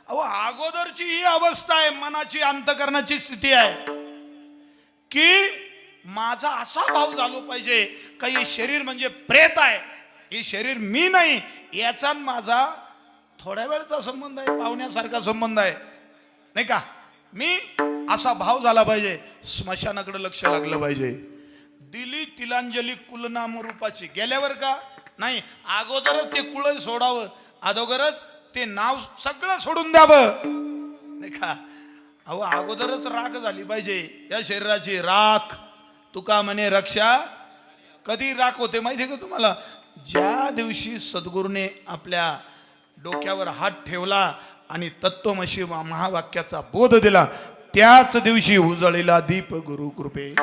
अहो अगोदरची ही अवस्था आहे, मनाची अंतकरणाची स्थिती आहे की माझा असा भाव झालो पाहिजे का हे शरीर म्हणजे प्रेत आहे, हे शरीर मी नाही, याचा आणि माझा थोड्या वेळचा संबंध आहे, पाहुण्यासारखा संबंध आहे नाही का. मी असा भाव झाला पाहिजे. स्मशानाकडे लक्ष लागलं पाहिजे. दिली तिलांजली कुलनाम रूपाची, गेल्यावर का नाही, अगोदरच ते कुळ सोडावं, अगोदरच ते नाव सगळं सोडून द्यावं नाही का. अहो अगोदरच राख झाली पाहिजे या शरीराची. राख तुका म्हणे रक्षा कधी राख होते माहिती का तुम्हाला? ज्या दिवशी सद्गुरूने आपल्या डोक्यावर हात ठेवला आणि तत्वमशी महावाक्याचा बोध दिला, त्याच दिवशी उजळीला दीप गुरु कृपे.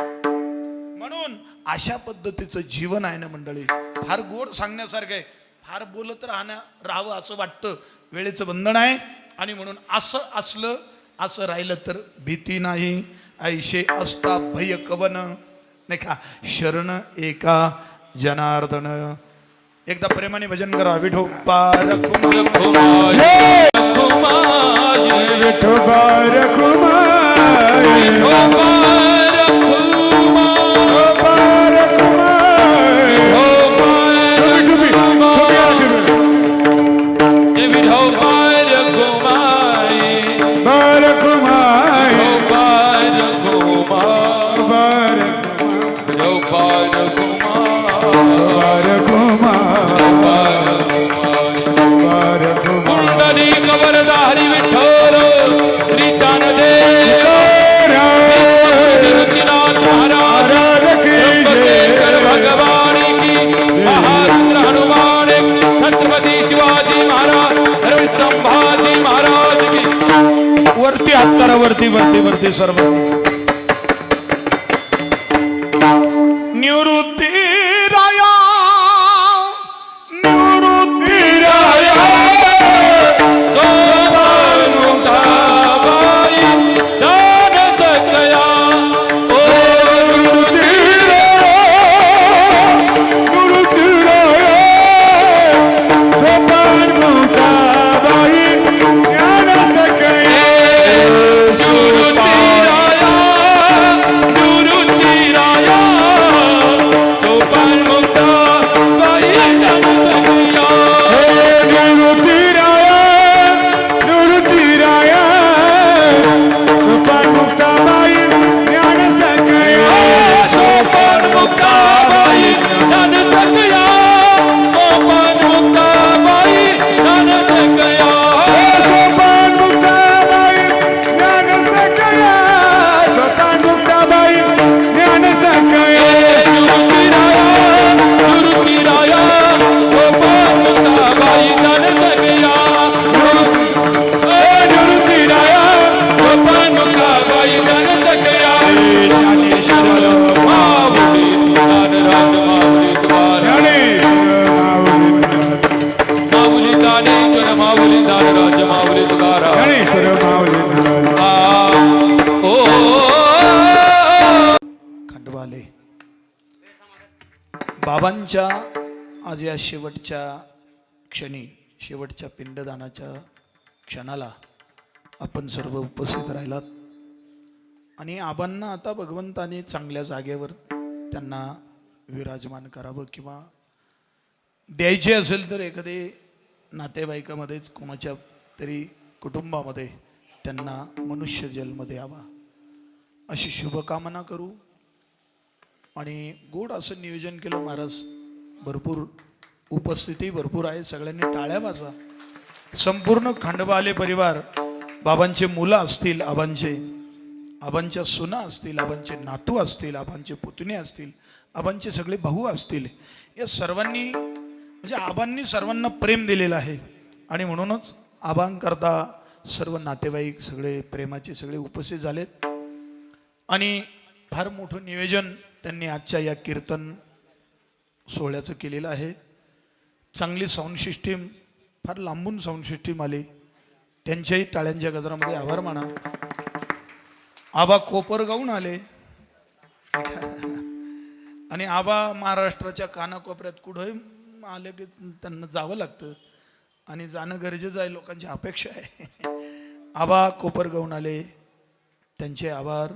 म्हणून अशा पद्धतीचं जीवन आहे ना मंडळी, फार गोड सांगण्यासारखं आहे. फार बोलत राहावं असं वाटतं, वेळेचं बंधन आहे. आणि म्हणून असं असलं, असं राहिलं तर भीती नाही. ऐशे असता भय कवन नाही का. शरण एका जनार्दन. एकदा प्रेमाने भजन करा. विठोबा रखुमाई विठोबा रखुमाई वरती हात करा, वरती वरती वरती सर्व. निवृत्ती राया निवृत्ती राया सुरुती राया आबांच्या आज या शेवटच्या क्षणी, शेवटच्या पिंडदानाच्या क्षणाला आपण सर्व उपस्थित राहिलात आणि आबांना आता भगवंताने चांगल्या जागेवर त्यांना विराजमान करावं किंवा द्यायचे असेल तर एखादे नातेवाईकामध्येच कोणाच्या तरी कुटुंबामध्ये त्यांना मनुष्य जन्म द्यावा अशी शुभकामना करू. आणि गोड असं नियोजन केलं महाराज. भरपूर उपस्थिती भरपूर आहे, सगळ्यांनी टाळ्या वाजवा. संपूर्ण खांडोबाले परिवार, बाबांचे मुलं असतील, आबांच्या सुना असतील, आबांचे नातू असतील, आबांचे पुतणे असतील, आबांचे सगळे भाऊ असतील, या सर्वांनी म्हणजे आबांनी सर्वांना प्रेम दिलेलं आहे आणि म्हणूनच आबांकरता सर्व नातेवाईक सगळे प्रेमाचे सगळे उपस्थित झालेत. आणि फार मोठं नियोजन त्यांनी आजच्या या कीर्तन सोहळ्याचं केलेलं आहे. चांगली साऊंड सिस्टीम, फार लांबून साऊंड सिस्टीम आली, त्यांच्याही टाळ्यांच्या गजरामध्ये आभार माना. आबा कोपर गाऊन आले आणि आबा महाराष्ट्राच्या कानाकोपऱ्यात कुठंही आले की त्यांना जावं लागतं आणि जाणं गरजेचं आहे, लोकांची अपेक्षा आहे. आबा कोपर गाऊन आले, त्यांचे आभार.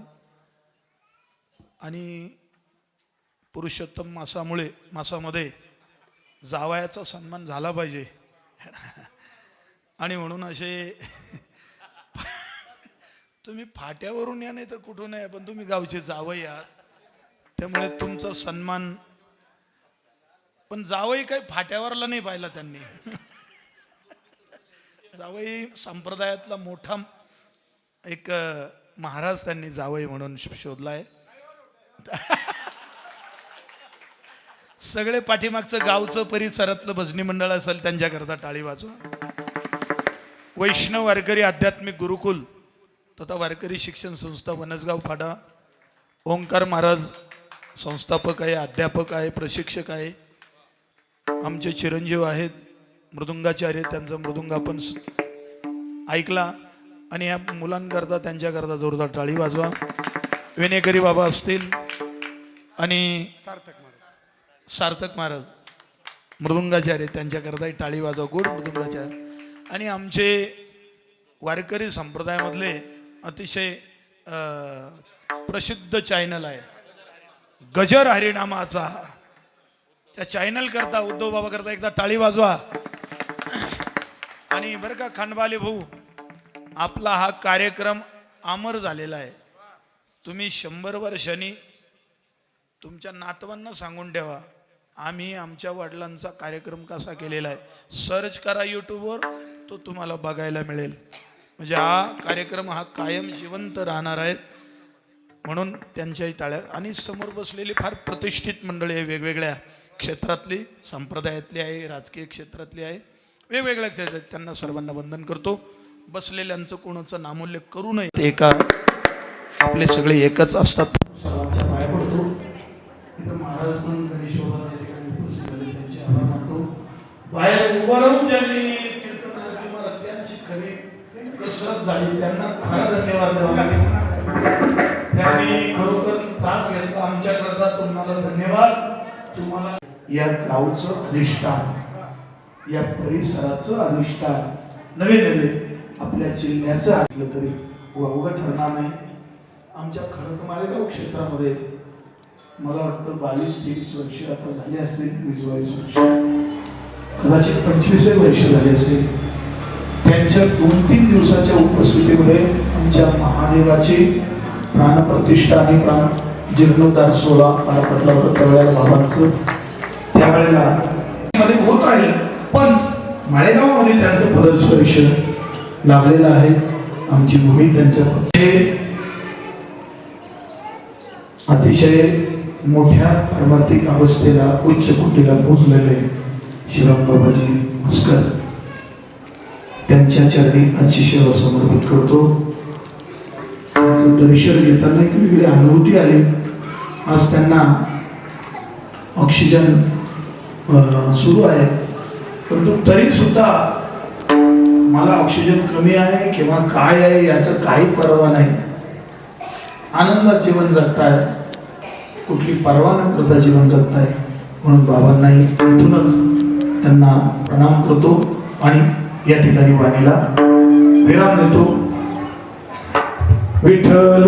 आणि पुरुषोत्तम मासामध्ये जावयाचा सन्मान झाला पाहिजे आणि म्हणून असे तुम्ही फाट्यावरून या नाही तर कुठून या, पण तुम्ही गावचे जावई आहात, त्यामुळे तुमचा सन्मान. पण जावई काही फाट्यावरला नाही पाहिला त्यांनी. जावई संप्रदायातला मोठा एक महाराज त्यांनी जावई म्हणून शोधलाय. सगळे पाठीमागचं गावचं परिसरातलं भजनी मंडळ असेल त्यांच्याकरता टाळी वाजवा. वैष्णव वारकरी आध्यात्मिक गुरुकुल तथा वारकरी शिक्षण संस्था वनसगाव फाटा, ओंकार महाराज संस्थापक आहे, अध्यापक आहे, प्रशिक्षक आहे, आमचे चिरंजीव आहेत, मृदुंगाचार्य, त्यांचा मृदुंग आपण ऐकला. आणि या मुलांकरता त्यांच्याकरता जोरदार टाळी वाजवा. विनेकरी बाबा असतील आणि सार्थक महाराज मृदुंगाचार्य, त्यांच्याकरताही टाळी वाजवा, गोड मृदुंगाचार्य. आणि आमचे वारकरी संप्रदायामधले अतिशय प्रसिद्ध चॅनल आहे गजर हरिनामाचा, त्या चॅनल करता उद्धव बाबा करता एकदा टाळी वाजवा. आणि बरं का खांडबाले भाऊ, आपला हा कार्यक्रम अमर झालेला आहे. तुम्ही 100 वर्षांनी तुमच्या नातवांना सांगून ठेवा, आम्ही आमच्या वडिलांचा कार्यक्रम कसा केलेला आहे. सर्च करा यूट्यूबवर, तो तुम्हाला बघायला मिळेल. म्हणजे हा कार्यक्रम हा कायम जिवंत राहणार आहे. म्हणून त्यांच्याही टाळ्या. आणि समोर बसलेली फार प्रतिष्ठित मंडळी आहे, वेगवेगळ्या क्षेत्रातली, संप्रदायातली आहे, राजकीय क्षेत्रातली आहे, वेगवेगळ्या क्षेत्रात. त्यांना सर्वांना वंदन करतो. बसलेल्यांचं कोणाचं नामोल्लेख करू नये, ते एका आपले सगळे एकच असतात. सर्वांच्या पाया पडतो. इथं महाराज पण गणेश बाबा या ठिकाणी उपस्थित झाले, त्यांचे आभार मानतो. बाहेर उभं राहून ज्यांनी कीर्तनाची मला त्यांची खरी कसरत झाली, त्यांना खरा धन्यवाद द्यावा लागेल. त्यांनी खरोखर त्रास घेतला आमच्याकरता. तुम्हाला धन्यवाद. तुम्हाला या गावचं अधिष्ठान, या परिसराचं अधिष्ठान, नवे आपल्या जिल्ह्याचं ऐकलं तरी वावगं ठरणार नाही. आमच्या खडकमाळेगाव क्षेत्रामध्ये मला वाटतं 22-23 वर्ष आता झाली असतील, 20-22 वर्ष, कदाचित 25 वर्ष झाले असतील. त्यांच्या 2-3 दिवसाच्या उपस्थितीमध्ये आमच्या महादेवाची प्राणप्रतिष्ठा आणि प्राण जीर्णोद्धार सोहळा मला पटला होता त्यावेळेला बाबांचं. त्यावेळेला मध्ये होत राहिलं, पण माळेगावमध्ये त्यांचं परस्परिश लाभलेलं आहे. आमची भूमी त्यांच्या अतिशय मोठ्या पारमार्थिक अवस्थेला, उच्च कोटीला पोहोचलेले शिवराम बाबाजी मस्कर, त्यांच्या चरणी आजची सेवा समर्पित करतो. दर्शन घेताना एक वेगळी अनुभूती आली. आज त्यांना ऑक्सिजन सुरू आहे, परंतु तरी सुद्धा मला ऑक्सिजन कमी आहे किंवा काय आहे याचं काही पर्वा नाही. आनंदात जीवन जगताय, कुठली पर्वा न करता जीवन जगताय. म्हणून बाबांनाही इथूनच त्यांना प्रणाम करतो आणि या ठिकाणी वाणीला विराम देतो. विठ्ठल